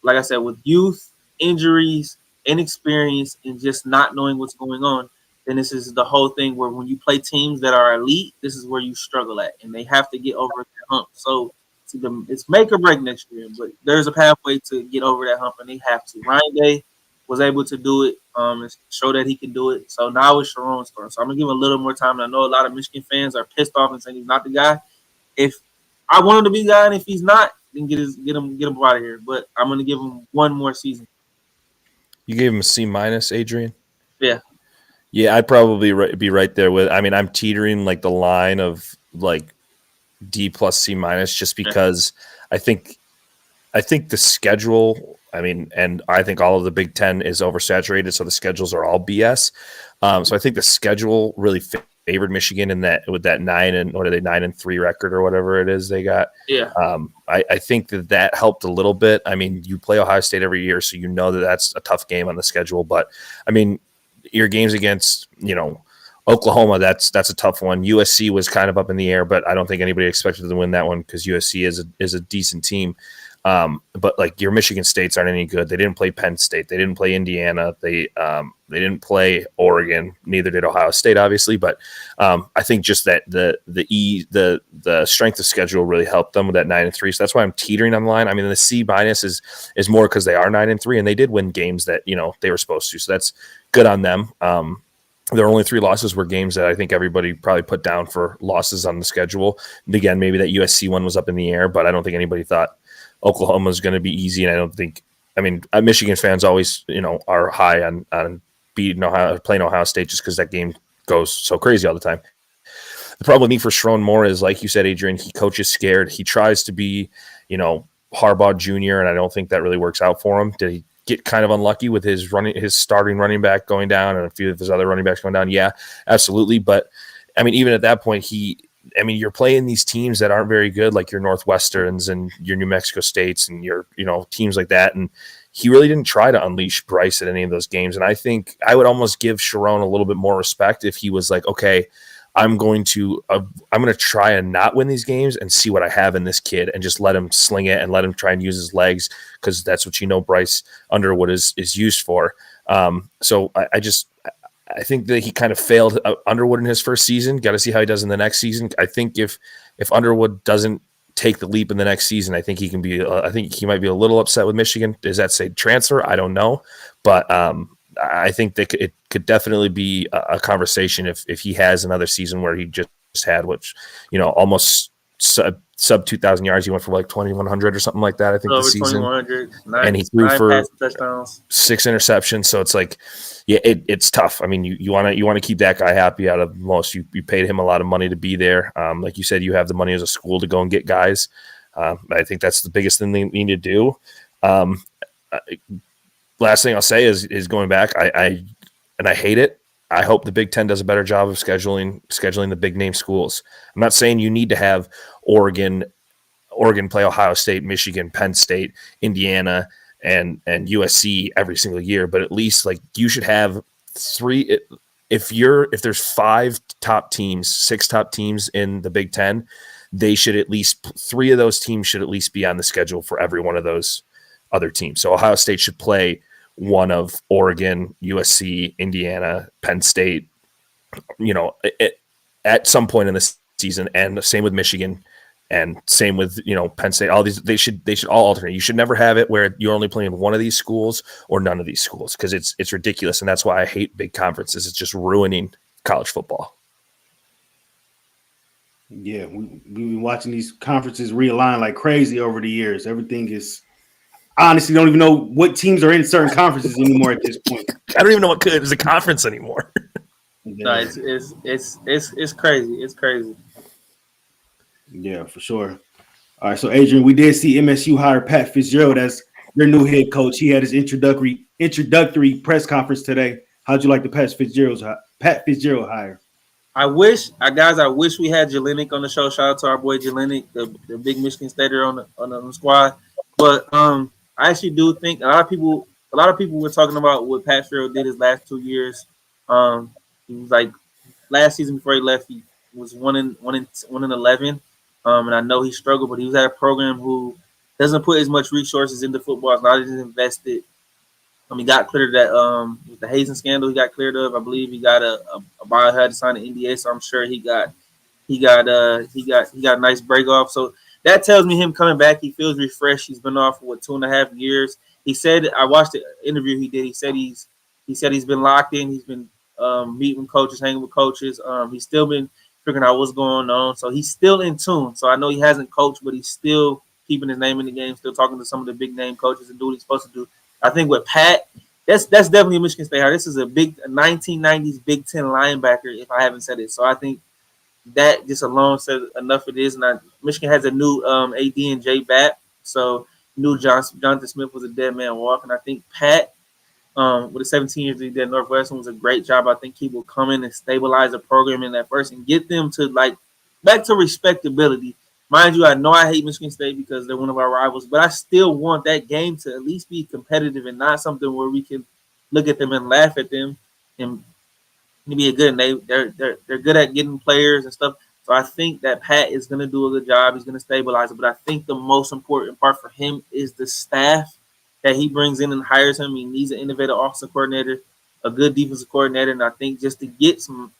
like I said, with youth, injuries, inexperience, and just not knowing what's going on, then this is the whole thing where when you play teams that are elite, this is where you struggle at, and they have to get over that hump. So it's make or break next year, but there's a pathway to get over that hump, and they have to. Ryan Day was able to do it, and show that he can do it. So now it's Sharon's turn. So I'm gonna give him a little more time. And I know a lot of Michigan fans are pissed off and saying he's not the guy. If I want him to be the guy, and if he's not, then get him out of here. But I'm gonna give him one more season. You gave him a C minus, Adrian? Yeah. Yeah, I'd probably be right there with. I mean, I'm teetering like the line of like D plus C minus, just because I think the schedule. I mean, and I think all of the Big Ten is oversaturated, so the schedules are all BS. So I think the schedule really favored Michigan in that with that 9-3 record or whatever it is they got. Yeah. I think that helped a little bit. I mean, you play Ohio State every year, so you know that that's a tough game on the schedule. But I mean, your games against Oklahoma, that's a tough one. USC was kind of up in the air, but I don't think anybody expected to win that one because USC is a decent team. But like your Michigan States aren't any good. They didn't play Penn State. They didn't play Indiana. They didn't play Oregon. Neither did Ohio State, obviously. But I think just that the strength of schedule really helped them with that 9-3. So that's why I'm teetering on the line. I mean, the C- is more because they are 9-3, and they did win games that they were supposed to. So that's good on them. Their only 3 losses were games that I think everybody probably put down for losses on the schedule. And again, maybe that USC one was up in the air, but I don't think anybody thought Oklahoma is going to be easy. And I don't think, Michigan fans always, are high on beating playing Ohio State just because that game goes so crazy all the time. The problem with me for Sherrone Moore is, like you said, Adrian, he coaches scared. He tries to be, Harbaugh Jr., and I don't think that really works out for him. Did he get kind of unlucky with his starting running back going down and a few of his other running backs going down? Yeah, absolutely. But even at that point, you're playing these teams that aren't very good, like your Northwesterns and your New Mexico States and your, teams like that. And he really didn't try to unleash Bryce at any of those games. And I think I would almost give Sherrone a little bit more respect if he was like, okay, I'm going to try and not win these games and see what I have in this kid and just let him sling it and let him try and use his legs, because that's what Bryce Underwood is used for. So I think that he kind of failed Underwood in his first season. Got to see how he does in the next season. I think if Underwood doesn't take the leap in the next season, I think he can be. I think he might be a little upset with Michigan. Does that say transfer? I don't know, but I think that it could definitely be a conversation if he has another season where he just had, which almost sub 2,000 yards. He went for like 2,100 or something like that, I think, this season. And he threw for 6 interceptions. So it's like, yeah, it's tough. You want to keep that guy happy out of most. You paid him a lot of money to be there. Like you said, you have the money as a school to go and get guys. I think that's the biggest thing they need to do. Last thing I'll say is going back, I hate it. I hope the Big Ten does a better job of scheduling the big name schools. I'm not saying you need to have Oregon play Ohio State, Michigan, Penn State, Indiana, and USC every single year, but at least like you should have 3. If there's 5 top teams, 6 top teams in the Big Ten, they should at least 3 of those teams should at least be on the schedule for every one of those other teams. So Ohio State should play one of Oregon, USC, Indiana, Penn State, at some point in the season, and same with Michigan, and same with Penn State. All these they should all alternate. You should never have it where you're only playing one of these schools or none of these schools, because it's ridiculous, and that's why I hate big conferences. It's just ruining college football. Yeah, we've been watching these conferences realign like crazy over the years. Everything is. I honestly don't even know what teams are in certain conferences anymore at this point. I don't even know what is a conference anymore. No, it's crazy. It's crazy. Yeah, for sure. All right, so Adrian, we did see MSU hire Pat Fitzgerald as their new head coach. He had his introductory press conference today. How'd you like the Pat Fitzgerald hire? I wish we had Jelinek on the show. Shout out to our boy Jelinek, the big Michigan Stater on the squad. But I actually do think a lot of people were talking about what Pat Fitzgerald did his last 2 years. He was like last season before he left, he was 1-11. And I know he struggled, but he was at a program who doesn't put as much resources into football. It's not as invested. He got cleared of that with the Hazen scandal. He got cleared of. I believe he got a buyer had to sign an NDA, so I'm sure he got a nice break off. So that tells me him coming back, he feels refreshed. He's been off for 2.5 years. He said, I watched the interview he did. He said he's been locked in. He's been meeting with coaches, hanging with coaches. He's still been figuring out what's going on. So he's still in tune. So I know he hasn't coached, but he's still keeping his name in the game, still talking to some of the big name coaches and doing what he's supposed to do. I think with Pat, that's definitely a Michigan State hire. This is a big 1990s Big Ten linebacker, if I haven't said it. So I think that just alone says enough it is. And Michigan has a new AD and J back. So new Jonathan Smith was a dead man walking. I think Pat, with the 17 years he did at Northwestern, was a great job. I think he will come in and stabilize the program in that first and get them to back to respectability. Mind you, I know I hate Michigan State because they're one of our rivals, but I still want that game to at least be competitive and not something where we can look at them and laugh at them and be a good. And they're good at getting players and stuff. So I think that Pat is going to do a good job. He's going to stabilize it. But I think the most important part for him is the staff that he brings in and hires him. He needs an innovative offensive coordinator, a good defensive coordinator, and I think just to get some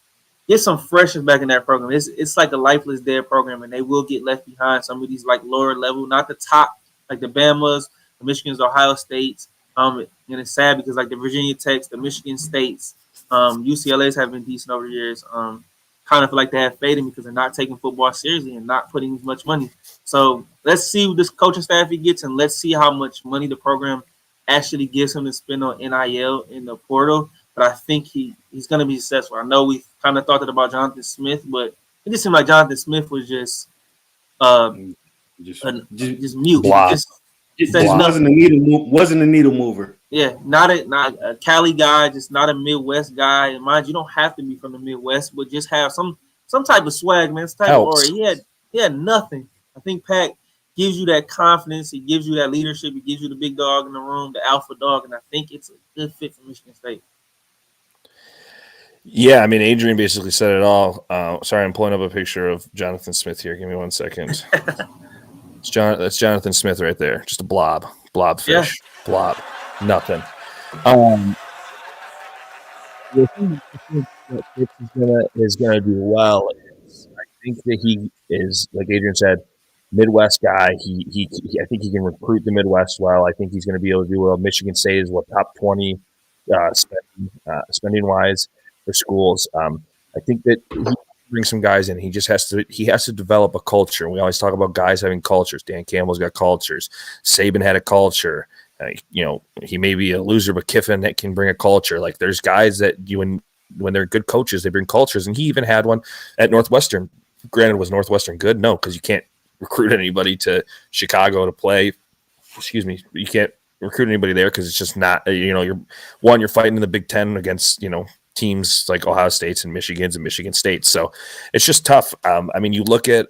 freshness back in that program. It's like a lifeless dead program, and they will get left behind. Some of these like lower level, not the top, like the Bamas, the Michigans, Ohio States. And it's sad because like the Virginia Techs, the Michigan States, UCLA's have been decent over the years. Kind of feel like they have faded because they're not taking football seriously and not putting as much money. So let's see what this coaching staff he gets, and let's see how much money the program actually gives him to spend on NIL in the portal. But I think he's going to be successful. I know we kind of thought that about Jonathan Smith, but it just seemed like Jonathan Smith was just mute. Blah. Just wasn't a needle mover. Yeah, not a Cali guy, just not a Midwest guy. And mind you, don't have to be from the Midwest, but just have some type of swag, man. Some type of aura. He had nothing. I think Pat gives you that confidence. He gives you that leadership. He gives you the big dog in the room, the alpha dog, and I think it's a good fit for Michigan State. Yeah, I mean, Adrian basically said it all. Sorry, I'm pulling up a picture of Jonathan Smith here. Give me 1 second. That's Jonathan Smith right there. Just a blobfish, Yeah. blob, nothing. The thing I think that Fitz is gonna do well is I think that he is, like Adrian said, Midwest guy. He I think he can recruit the Midwest well. I think he's going to be able to do well. Michigan State is top 20 spending wise for schools. I think that he bring some guys in. He has to develop a culture. We always talk about guys having cultures. Dan Campbell's got cultures. Saban had a culture. He may be a loser, but Kiffin that can bring a culture. Like there's guys that when they're good coaches, they bring cultures. And he even had one at Northwestern. Granted, was Northwestern good? No, because you can't recruit anybody to Chicago to play. Excuse me, you can't recruit anybody there because it's just not. You're fighting in the Big Ten against teams like Ohio States and Michigans and Michigan States. So it's just tough. You look at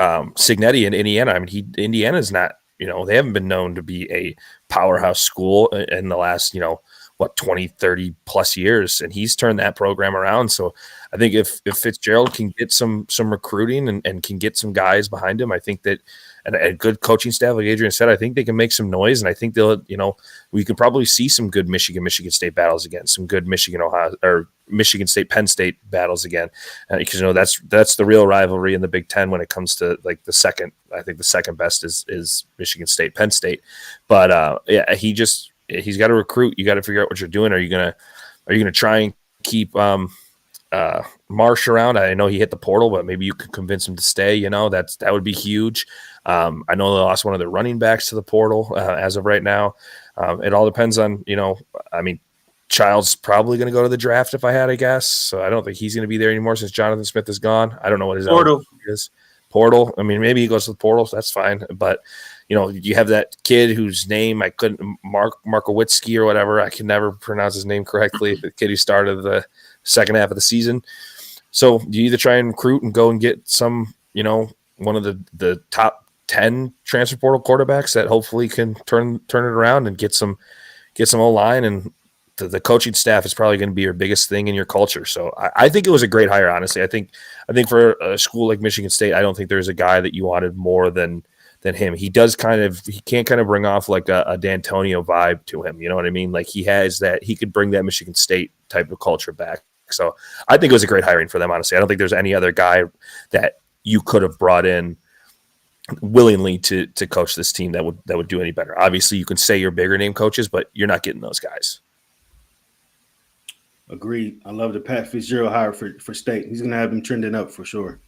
Signetti in Indiana. I mean, Indiana's not. They haven't been known to be a powerhouse school in the last 20, 30 plus years, and he's turned that program around. So I think if Fitzgerald can get some recruiting and can get some guys behind him, I think that a good coaching staff, like Adrian said, I think they can make some noise, and I think we could probably see some good Michigan State battles again, some good Ohio or Michigan State Penn State battles again, because that's the real rivalry in the Big Ten when it comes to like the second. I think the second best is Michigan State Penn State, but he's got to recruit. You got to figure out what you're doing. Are you gonna try and keep Marsh around? I know he hit the portal, but maybe you could convince him to stay. That would be huge. I know they lost one of their running backs to the portal as of right now. It all depends on Child's probably going to go to the draft if I had to guess. So I don't think he's going to be there anymore since Jonathan Smith is gone. I don't know what his portal is. Portal. I mean, maybe he goes to the portal. So that's fine. But you have that kid whose name I couldn't Markowitsky or whatever. I can never pronounce his name correctly. The kid who started the second half of the season. So you either try and recruit and go and get some, one of the top 10 transfer portal quarterbacks that hopefully can turn it around and get some O-line, and the coaching staff is probably going to be your biggest thing in your culture. So I think it was a great hire, honestly. I think for a school like Michigan State, I don't think there's a guy that you wanted more than him. He can't bring off like a D'Antonio vibe to him. You know what I mean? Like he has that, he could bring that Michigan State type of culture back. So I think it was a great hiring for them, honestly. I don't think there's any other guy that you could have brought in willingly to coach this team that would do any better. Obviously, you can say you're bigger name coaches, but you're not getting those guys. Agreed. I love the Pat Fitzgerald hire for State. He's going to have them trending up for sure.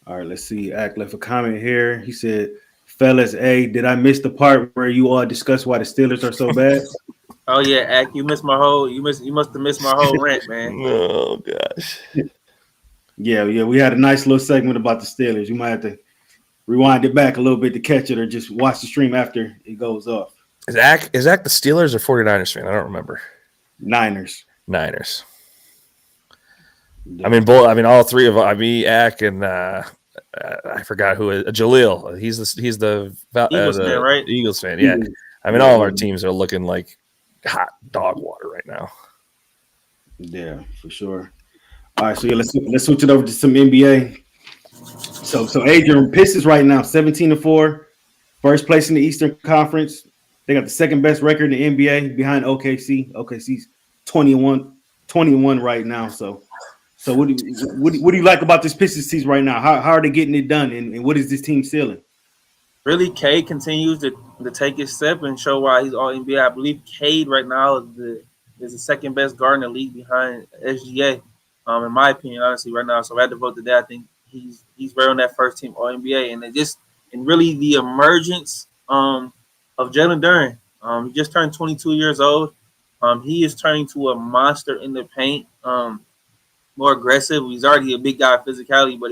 All right, let's see. Ack left a comment here. He said, fellas, did I miss the part where you all discussed why the Steelers are so bad? Oh yeah, Ack, you must have missed my whole rant, man. Oh gosh. Yeah, we had a nice little segment about the Steelers. You might have to rewind it back a little bit to catch it, or just watch the stream after it goes off. Is Ack the Steelers or 49ers fan? I don't remember. Niners. Yeah. All three of Ack and I forgot who is Jaleel. He's the Eagles fan, right? Eagles fan, yeah. All of our teams are looking like hot dog water right now. Yeah, for sure. All right, so yeah, let's switch it over to some NBA. So Adrian, Pistons right now 17-4, first place in the Eastern Conference. They got the second best record in the NBA behind OKC. OKC's 21 right now. So what do you like about this Pistons team right now? How are they getting it done, and what is this team ceiling? Really, Cade continues to take his step and show why he's all NBA. I believe Cade right now is the second best guard in the league behind SGA. In my opinion, honestly, right now. So I had to vote today. I think he's right on that first team all NBA, and really the emergence of Jalen Duren. He just turned 22 years old. He is turning to a monster in the paint. More aggressive. He's already a big guy physicality, but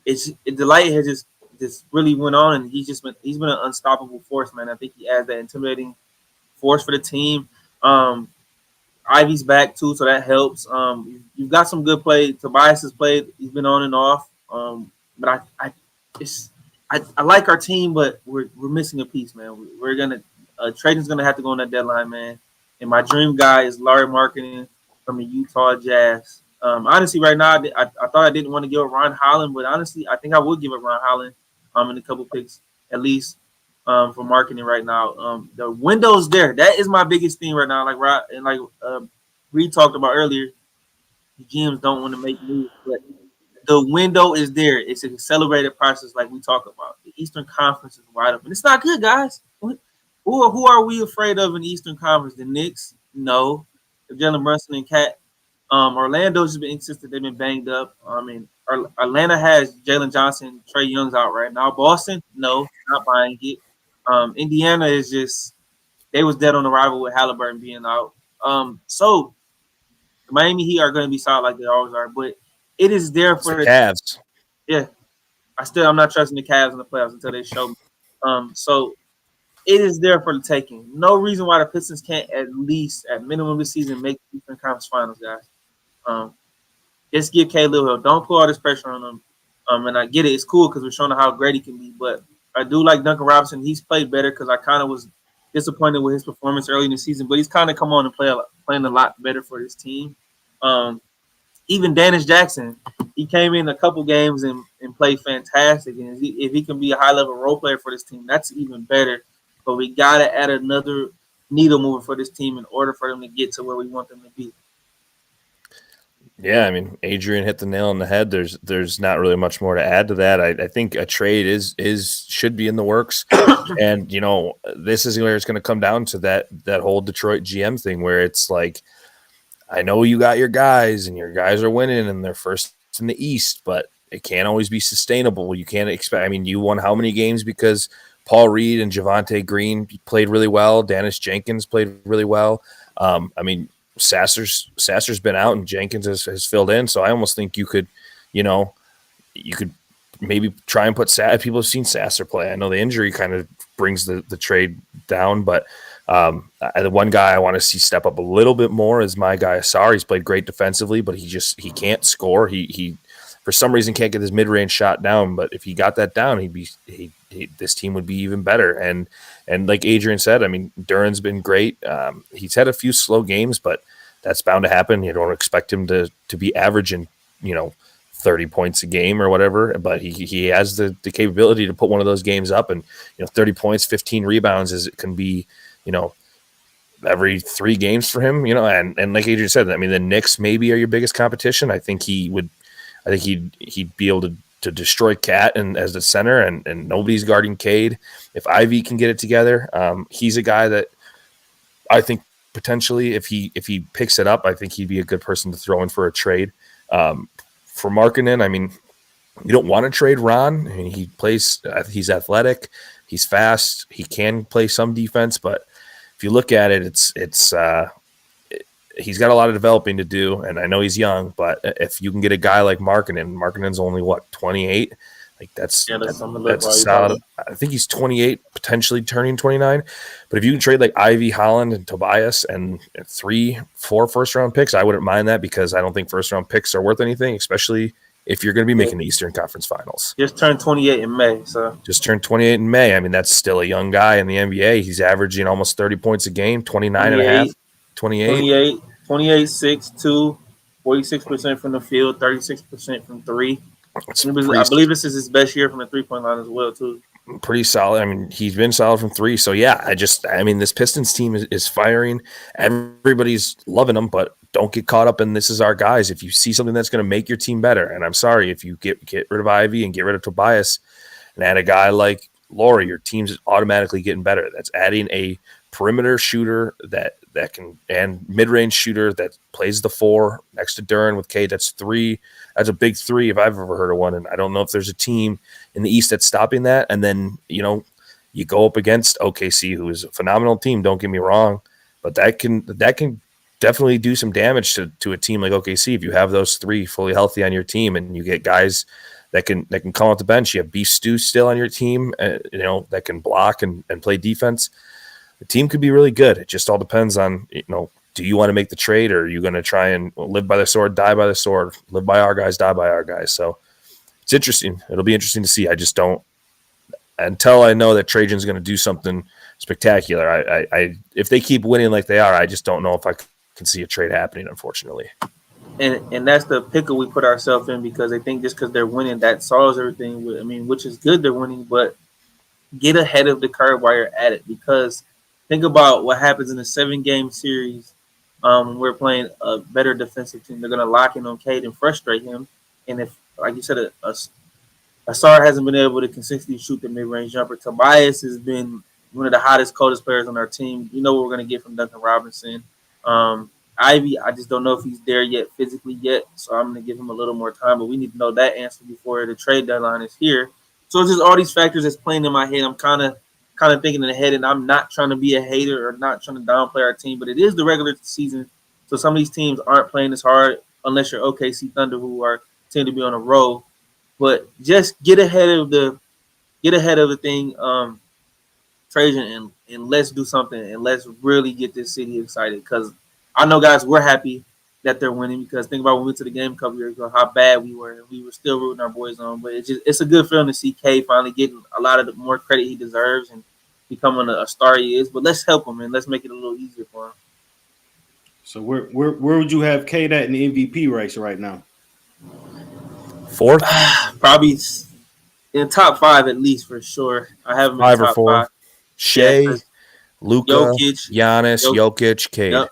the light has just really went on, and he's been an unstoppable force, man. I think he adds that intimidating force for the team. Ivy's back too, so that helps. You've got some good play. Tobias has played. He's been on and off. But I like our team, but we're missing a piece, man. We're gonna trading's gonna have to go on that deadline, man. And my dream guy is Larry Marketing from the Utah Jazz. Honestly, right now, I thought I didn't want to give up Ron Holland, but honestly, I think I would give up Ron Holland in a couple picks at least for marketing right now. The window's there. That is my biggest thing right now. Like Reid talked about earlier, the GMs don't want to make moves, but the window is there. It's an accelerated process, like we talk about. The Eastern Conference is wide open. It's not good, guys. Who are we afraid of in the Eastern Conference? The Knicks? No. The Jalen Brunson and Cat. Orlando's just been inconsistent. They've been banged up. Atlanta has Jalen Johnson, Trae Young's out right now. Boston, no, not buying it. Indiana is just they was dead on arrival with Halliburton being out. So the Miami Heat are going to be solid like they always are, but it is there for the Cavs. Yeah, I'm not trusting the Cavs in the playoffs until they show me. So it is there for the taking. No reason why the Pistons can't at least, at minimum this season, make the Eastern Conference Finals, guys. Just give K Little help. Don't put all this pressure on him. And I get it. It's cool because we're showing how great he can be. But I do like Duncan Robinson. He's played better because I kind of was disappointed with his performance early in the season. But he's kind of come on and playing a lot better for his team. Even Dennis Jackson, he came in a couple games and played fantastic. And if he can be a high-level role player for this team, that's even better. But we got to add another needle mover for this team in order for them to get to where we want them to be. Yeah, I mean, Adrian hit the nail on the head. There's not really much more to add to that. I think a trade should be in the works, and this is where it's going to come down to that whole Detroit GM thing, where it's like, I know you got your guys, and your guys are winning, and they're first in the East, but it can't always be sustainable. You can't expect. I mean, you won how many games because Paul Reed and Javonte Green played really well. Dennis Jenkins played really well. I mean, Sasser's been out and Jenkins has filled in. So I almost think you could maybe try and put people have seen Sasser play. I know the injury kind of brings the trade down, but the one guy I want to see step up a little bit more is my guy Asar. He's played great defensively, but he can't score. He for some reason can't get his mid-range shot down. But if he got that down, this team would be even better. And like Adrian said, I mean, Duren's been great. He's had a few slow games, but that's bound to happen. You don't expect him to be averaging, 30 points a game or whatever, but he has the capability to put one of those games up, and 30 points, 15 rebounds can be, every 3 games for him, and like Adrian said, I mean, the Knicks maybe are your biggest competition. I think he'd be able to destroy Cat and as the center, and nobody's guarding Cade. If Ivy can get it together, he's a guy that I think potentially if he picks it up, I think he'd be a good person to throw in for a trade. For Markkanen, I mean, you don't want to trade Ron. I mean, he's athletic, he's fast, he can play some defense, but if you look at it, he's got a lot of developing to do, and I know he's young, but if you can get a guy like Markkanen's only 28, like that's solid. I think he's 28, potentially turning 29. But if you can trade like Ivy, Holland, and Tobias, and 3-4 first-round picks, I wouldn't mind that, because I don't think first-round picks are worth anything, especially if you're going to be making the Eastern Conference Finals. Just turned 28 in May, so just turned 28 in May. I mean, that's still a young guy in the NBA. He's averaging almost 30 points a game, 29 and a half, 28, 6'2", 46% from the field, 36% from three. It's I believe this is his best year from the 3-point line as well, too. pretty solid. I mean, he's been solid from three. So yeah, I mean, this Pistons team is firing. Everybody's loving them, but don't get caught up in this is our guys. If you see something that's going to make your team better, and I'm sorry, if you get rid of Ivy and get rid of Tobias and add a guy like Laurie, your team's automatically getting better. That's adding a perimeter shooter that can, and mid-range shooter that plays the four next to Duren with Cade. That's three. That's a big three if I've ever heard of one. And I don't know if there's a team in the East that's stopping that. And then, you go up against OKC, who is a phenomenal team. Don't get me wrong, but that can definitely do some damage to a team like OKC if you have those three fully healthy on your team and you get guys that can come off the bench. You have Beef Stew still on your team, that can block and play defense. The team could be really good. It just all depends on, do you want to make the trade, or are you going to try and live by the sword, die by the sword, live by our guys, die by our guys? So it's interesting. It'll be interesting to see. I just don't, until I know that Trajan's going to do something spectacular. I if they keep winning like they are, I just don't know if I can see a trade happening, unfortunately. And that's the pickle we put ourselves in, because they think just because they're winning, that solves everything. I mean, which is good, they're winning, but get ahead of the curve while you're at it, because think about what happens in a 7-game series. We're playing a better defensive team. They're going to lock in on Cade and frustrate him. And if, like you said, Asar hasn't been able to consistently shoot the mid-range jumper. Tobias has been one of the hottest, coldest players on our team. You know what we're going to get from Duncan Robinson. Ivy, I just don't know if he's there yet physically yet, so I'm going to give him a little more time. But we need to know that answer before the trade deadline is here. So it's just all these factors that's playing in my head. I'm kind of thinking ahead, and I'm not trying to be a hater or not trying to downplay our team, but it is the regular season, so some of these teams aren't playing as hard unless you're OKC Thunder, who tend to be on a roll. But just get ahead of the thing, Trajan, and let's do something, and let's really get this city excited, because I know, guys, we're happy that they're winning, because think about when we went to the game a couple years ago, how bad we were, and we were still rooting our boys on. But it's a good feeling to see K finally getting a lot of the more credit he deserves and becoming a star he is. But let's help him, and let's make it a little easier for him. So where would you have Cade at in the MVP race right now? Fourth? Probably in the top 5 at least, for sure. I have him in 5 the or top 4. 5. Shea, Yeah, Luka, Jokic, Giannis, Jokic, Cade. Yep.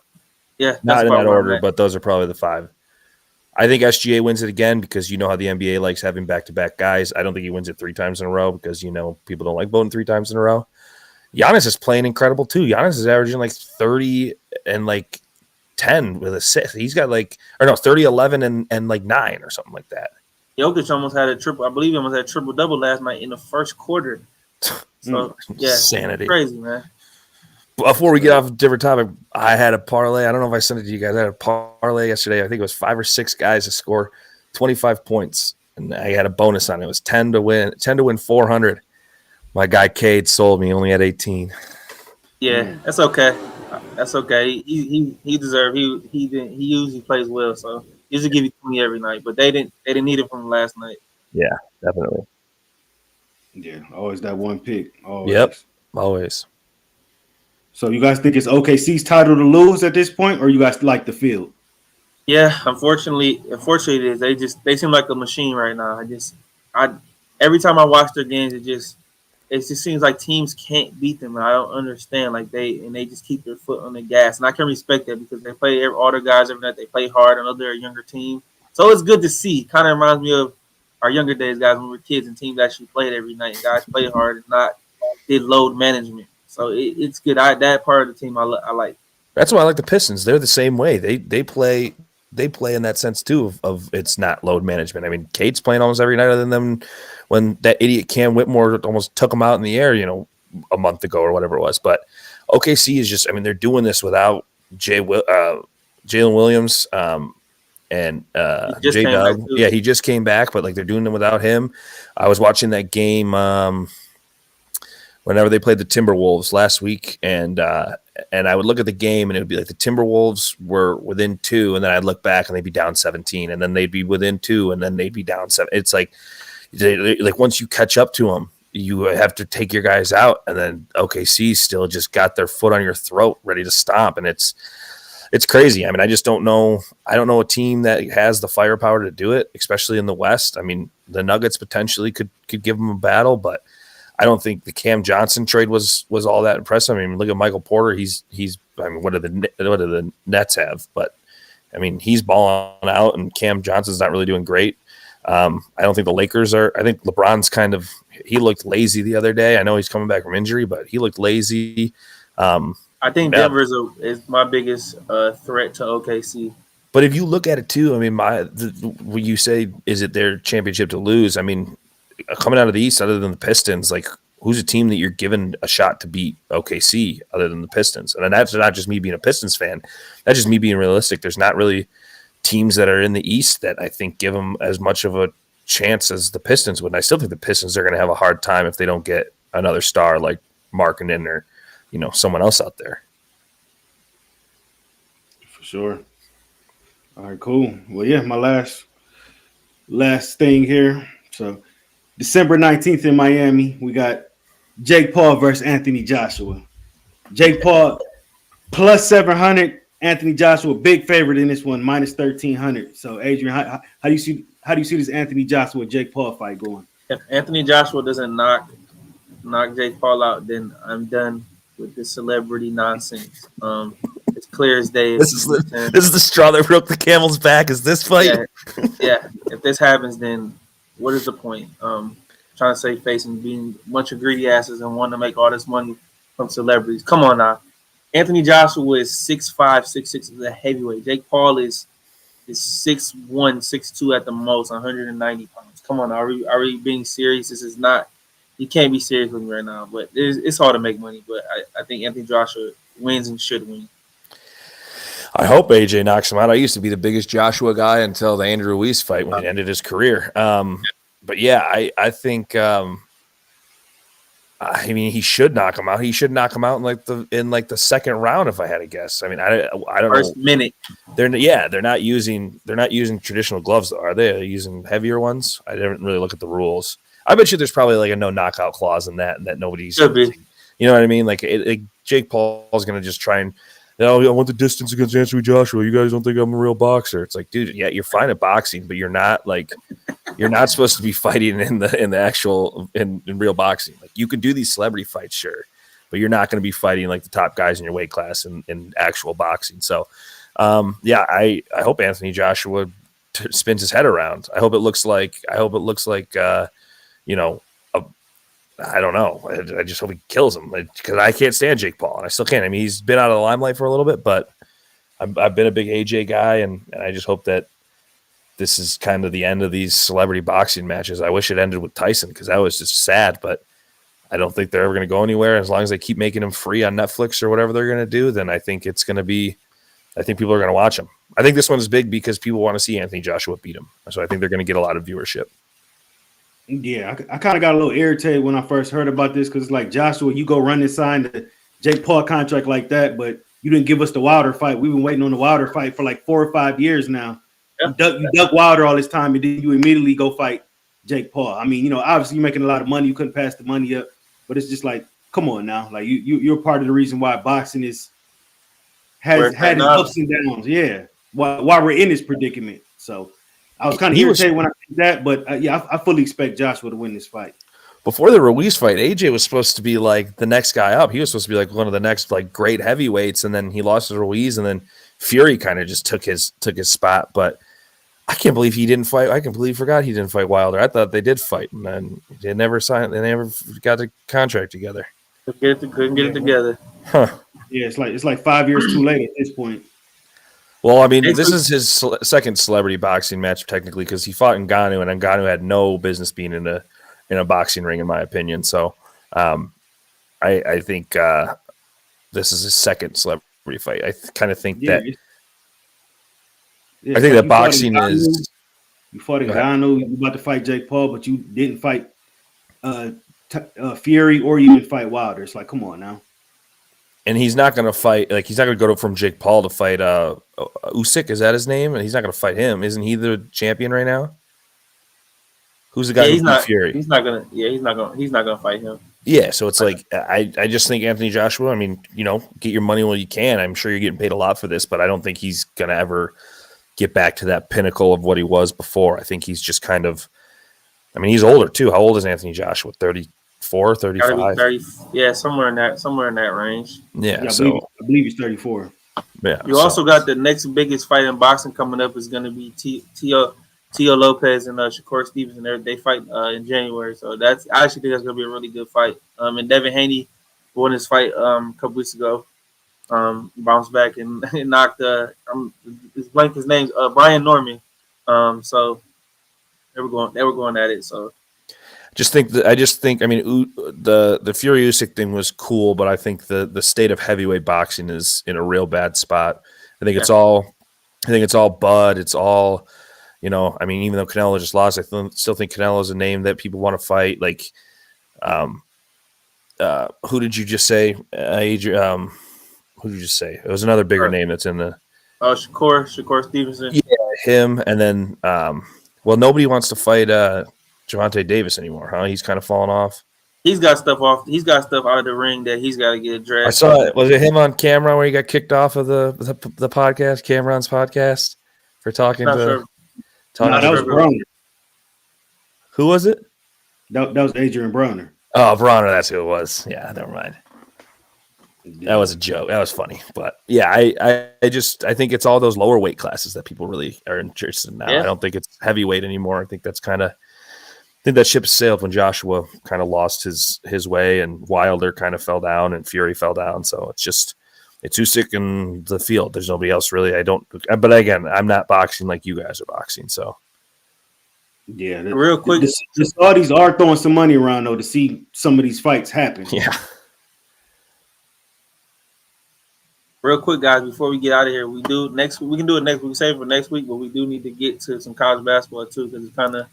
Yeah, Not in that order, but those are probably the 5. I think SGA wins it again, because you know how the NBA likes having back-to-back guys. I don't think he wins it 3 times in a row, because people don't like voting 3 times in a row. Giannis is playing incredible too. Giannis is averaging like 30 and like 10 with assists. He's got 30, 11, and like 9 or something like that. Jokic almost had a triple. I believe he almost had a triple-double last night in the first quarter. So, yeah, Sanity. Crazy, man. Before we get off a different topic, I had a parlay. I don't know if I sent it to you guys. I had a parlay yesterday. I think it was 5 or 6 guys to score 25 points, and I had a bonus on it. It was 10 to win 400. My guy Cade sold me. He only had 18. Yeah, that's okay. That's okay. He deserved. He usually plays well, so he usually give you 20 every night. But they didn't need it from him last night. Yeah, definitely. Yeah, always that one pick. Always. Yep, always. So you guys think it's OKC's title to lose at this point, or you guys like the field? Yeah, unfortunately it is. They seem like a machine right now. Every time I watch their games, it just seems like teams can't beat them, and I don't understand. They just keep their foot on the gas, and I can respect that, because they play all their guys every night. They play hard. I know they're a younger team, so it's good to see. Kind of reminds me of our younger days, guys, when we were kids and teams actually played every night. And guys played hard and not did load management. So it's good. That part of the team I like. That's why I like the Pistons. They're the same way. They play in that sense too of it's not load management. I mean, Cade's playing almost every night, other than them when that idiot Cam Whitmore almost took him out in the air, a month ago or whatever it was. But OKC is just, I mean, they're doing this without Jalen Williams and J Dub. Yeah, he just came back, but they're doing it without him. I was watching that game whenever they played the Timberwolves last week, and I would look at the game, and it would be like the Timberwolves were within 2, and then I'd look back and they'd be down 17, and then they'd be within 2, and then they'd be down 7. It's like once you catch up to them, you have to take your guys out, and then OKC still just got their foot on your throat, ready to stomp, and it's it's crazy. I mean, I just don't know. I don't know a team that has the firepower to do it, especially in the West. I mean, the Nuggets potentially could give them a battle, but I don't think the Cam Johnson trade was all that impressive. I mean, look at Michael Porter. He's. I mean, what do the Nets have? But I mean, he's balling out, and Cam Johnson's not really doing great. I don't think the Lakers are. I think LeBron's he looked lazy the other day. I know he's coming back from injury, but he looked lazy. I think Denver is my biggest threat to OKC. But if you look at it too, I mean, when you say is it their championship to lose? I mean, coming out of the East, other than the Pistons, like who's a team that you're given a shot to beat OKC other than the Pistons? And that's not just me being a Pistons fan. That's just me being realistic. There's not really teams that are in the East that I think give them as much of a chance as the Pistons would. And I still think the Pistons are going to have a hard time if they don't get another star like Markkanen or someone else out there. For sure. All right, cool. Well, yeah, my last thing here. So December 19th in Miami, we got Jake Paul versus Anthony Joshua. Jake Paul plus 700. Anthony Joshua big favorite in this one, minus 1,300. So Adrian, how do you see this Anthony Joshua Jake Paul fight going? If Anthony Joshua doesn't knock Jake Paul out, then I'm done with this celebrity nonsense. It's clear as day. This is the straw that broke the camel's back. Is this fight? Yeah. If this happens, then what is the point? Trying to save face and being a bunch of greedy asses and wanting to make all this money from celebrities. Come on now. Anthony Joshua is 6'5", 6'6", is a heavyweight. Jake Paul is 6'1", 6'2" at the most, 190 pounds. Come on, are we being serious? This is not. You can't be serious with me right now. But it's hard to make money. But I think Anthony Joshua wins and should win. I hope AJ knocks him out. I used to be the biggest Joshua guy until the Andrew Ruiz fight when he ended his career. But yeah, I think. I mean, he should knock him out. He should knock him out in the second round, if I had to guess. I mean, I don't First know. minute. They're not using traditional gloves, though, are they? Are they using heavier ones? I didn't really look at the rules. I bet you there's probably like a no knockout clause in that nobody's. Should be. You know what I mean? Like Jake Paul's going to just try and. I want the distance against Anthony Joshua. You guys don't think I'm a real boxer? It's like, dude, yeah, you're fine at boxing, but you're not supposed to be fighting in the actual in real boxing. Like you could do these celebrity fights, sure, but you're not going to be fighting like the top guys in your weight class in actual boxing. So, yeah, I hope Anthony Joshua spins his head around. I hope it looks like I don't know. I just hope he kills him because I can't stand Jake Paul, and I still can't. I mean, he's been out of the limelight for a little bit, but I've been a big AJ guy, and I just hope that this is kind of the end of these celebrity boxing matches. I wish it ended with Tyson because that was just sad, but I don't think they're ever going to go anywhere. As long as they keep making them free on Netflix or whatever they're going to do, then I think it's going to be – I think people are going to watch them. I think this one is big because people want to see Anthony Joshua beat him. So I think they're going to get a lot of viewership. Yeah, I kind of got a little irritated when I first heard about this because, like, Joshua, you go run and sign the Jake Paul contract like that, but you didn't give us the Wilder fight. We've been waiting on the Wilder fight for like 4 or 5 years now. Yeah. You duck Wilder all this time, and then you immediately go fight Jake Paul. I mean, obviously you're making a lot of money. You couldn't pass the money up, but it's just like, come on now. Like, you're part of the reason why boxing has its ups and downs. Yeah, why we're in this predicament. So I was kind of irritated when I did that, but yeah, I fully expect Joshua to win this fight. Before the Ruiz fight, AJ was supposed to be like the next guy up. He was supposed to be like one of the next like great heavyweights, and then he lost to Ruiz, and then Fury kind of just took his spot. But I can't believe he didn't fight. I completely forgot he didn't fight Wilder. I thought they did fight, and then they never signed. They never got the contract together. Couldn't get it together. Huh? Yeah, it's like 5 years too late at this point. Well, I mean, this is his second celebrity boxing match technically because he fought Ngannou, and Ngannou had no business being in a boxing ring, in my opinion. So, I think this is his second celebrity fight. I kind of think that. Yeah, I think that boxing is. You fought Ngannou. You about to fight Jake Paul, but you didn't fight Fury, or you didn't fight Wilder. It's like, come on now. And he's not going to fight. Like, he's not going to go from Jake Paul to fight Usyk. Is that his name? And he's not going to fight him. Isn't he the champion right now? Who's the guy who beat Fury? He's not gonna fight him. Yeah, so it's like I just think Anthony Joshua, I mean, get your money while you can. I'm sure you're getting paid a lot for this, but I don't think he's going to ever get back to that pinnacle of what he was before. I think he's just kind of, I mean, he's older too. How old is Anthony Joshua? 34, 35? 30, yeah, somewhere in that range. Yeah, I so believe he's 34. yeah. You also got the next biggest fight in boxing coming up is going to be Tio Lopez and Shakur Stevenson. They fight in January, so I actually think that's going to be a really good fight. And Devin Haney won his fight a couple weeks ago. Bounced back and knocked blank his name Brian Norman. So they were going at it. So I just think I mean the Fury Usyk thing was cool, but I think the state of heavyweight boxing is in a real bad spot. I think it's all Bud. It's all, I mean, even though Canelo just lost, I still think Canelo is a name that people want to fight. Like, who did you just say, Adrian? Who did you just say? It was another bigger name that's in the. Shakur Stevenson. Yeah, him, and then nobody wants to fight Gervonta Davis anymore, huh? He's kind of fallen off. He's got stuff out of the ring that he's got to get addressed. I saw it. Was it him on camera where he got kicked off of the podcast, Cameron's podcast, for talking to? Sure. That was Broner. Who was it? That was Adrian Broner. Oh, Broner, that's who it was. Yeah, never mind. That was a joke. That was funny, but yeah, I think it's all those lower weight classes that people really are interested in now. Yeah. I don't think it's heavyweight anymore. I think that ship sailed when Joshua kind of lost his way and Wilder kind of fell down and Fury fell down. So it's Usyk in the field. There's nobody else really. But again, I'm not boxing like you guys are boxing. So yeah, real quick, the Saudis are throwing some money around though to see some of these fights happen. Yeah. Real quick, guys, before we get out of here, we can do it next week. We save it for next week, but we do need to get to some college basketball too because it's kind of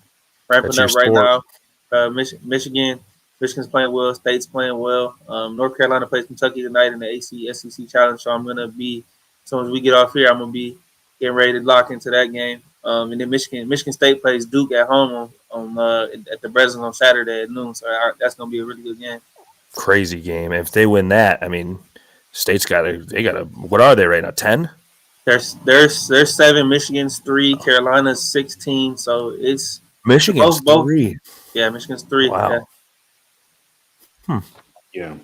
ramping up right now. Michigan's playing well. State's playing well. North Carolina plays Kentucky tonight in the SEC Challenge, so I'm gonna be as soon as we get off here, I'm gonna be getting ready to lock into that game. And then Michigan State plays Duke at home at the Breslin on Saturday at noon. So that's gonna be a really good game. Crazy game. If they win that, I mean. State's got what are they right now? 10? There's 7. Michigan's 3. Carolina's 16. So it's Michigan's 3. Yeah, Michigan's 3. Wow. Yeah.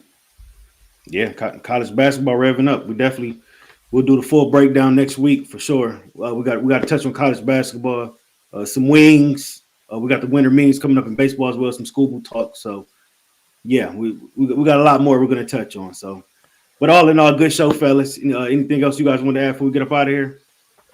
College basketball revving up. We'll do the full breakdown next week for sure. We got to touch on college basketball. Some wings. We got the winter meetings coming up in baseball as well. Some school talk. So yeah, we got a lot more we're going to touch on. So. But all in all, good show, fellas. Anything else you guys want to add before we get up out of here?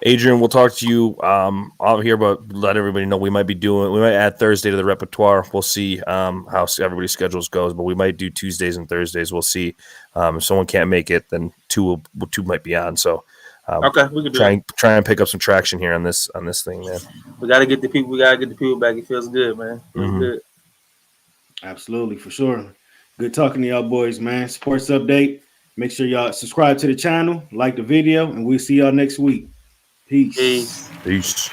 Adrian, we'll talk to you out here, but let everybody know we might add Thursday to the repertoire. We'll see how everybody's schedules goes, but we might do Tuesdays and Thursdays. We'll see. If someone can't make it, then two might be on. So okay, we can try and pick up some traction here on this thing, man. We gotta get the people back. It feels good, man. It feels good. Absolutely, for sure. Good talking to y'all boys, man. Sports update. Make sure y'all subscribe to the channel, like the video, and we'll see y'all next week. Peace. Peace.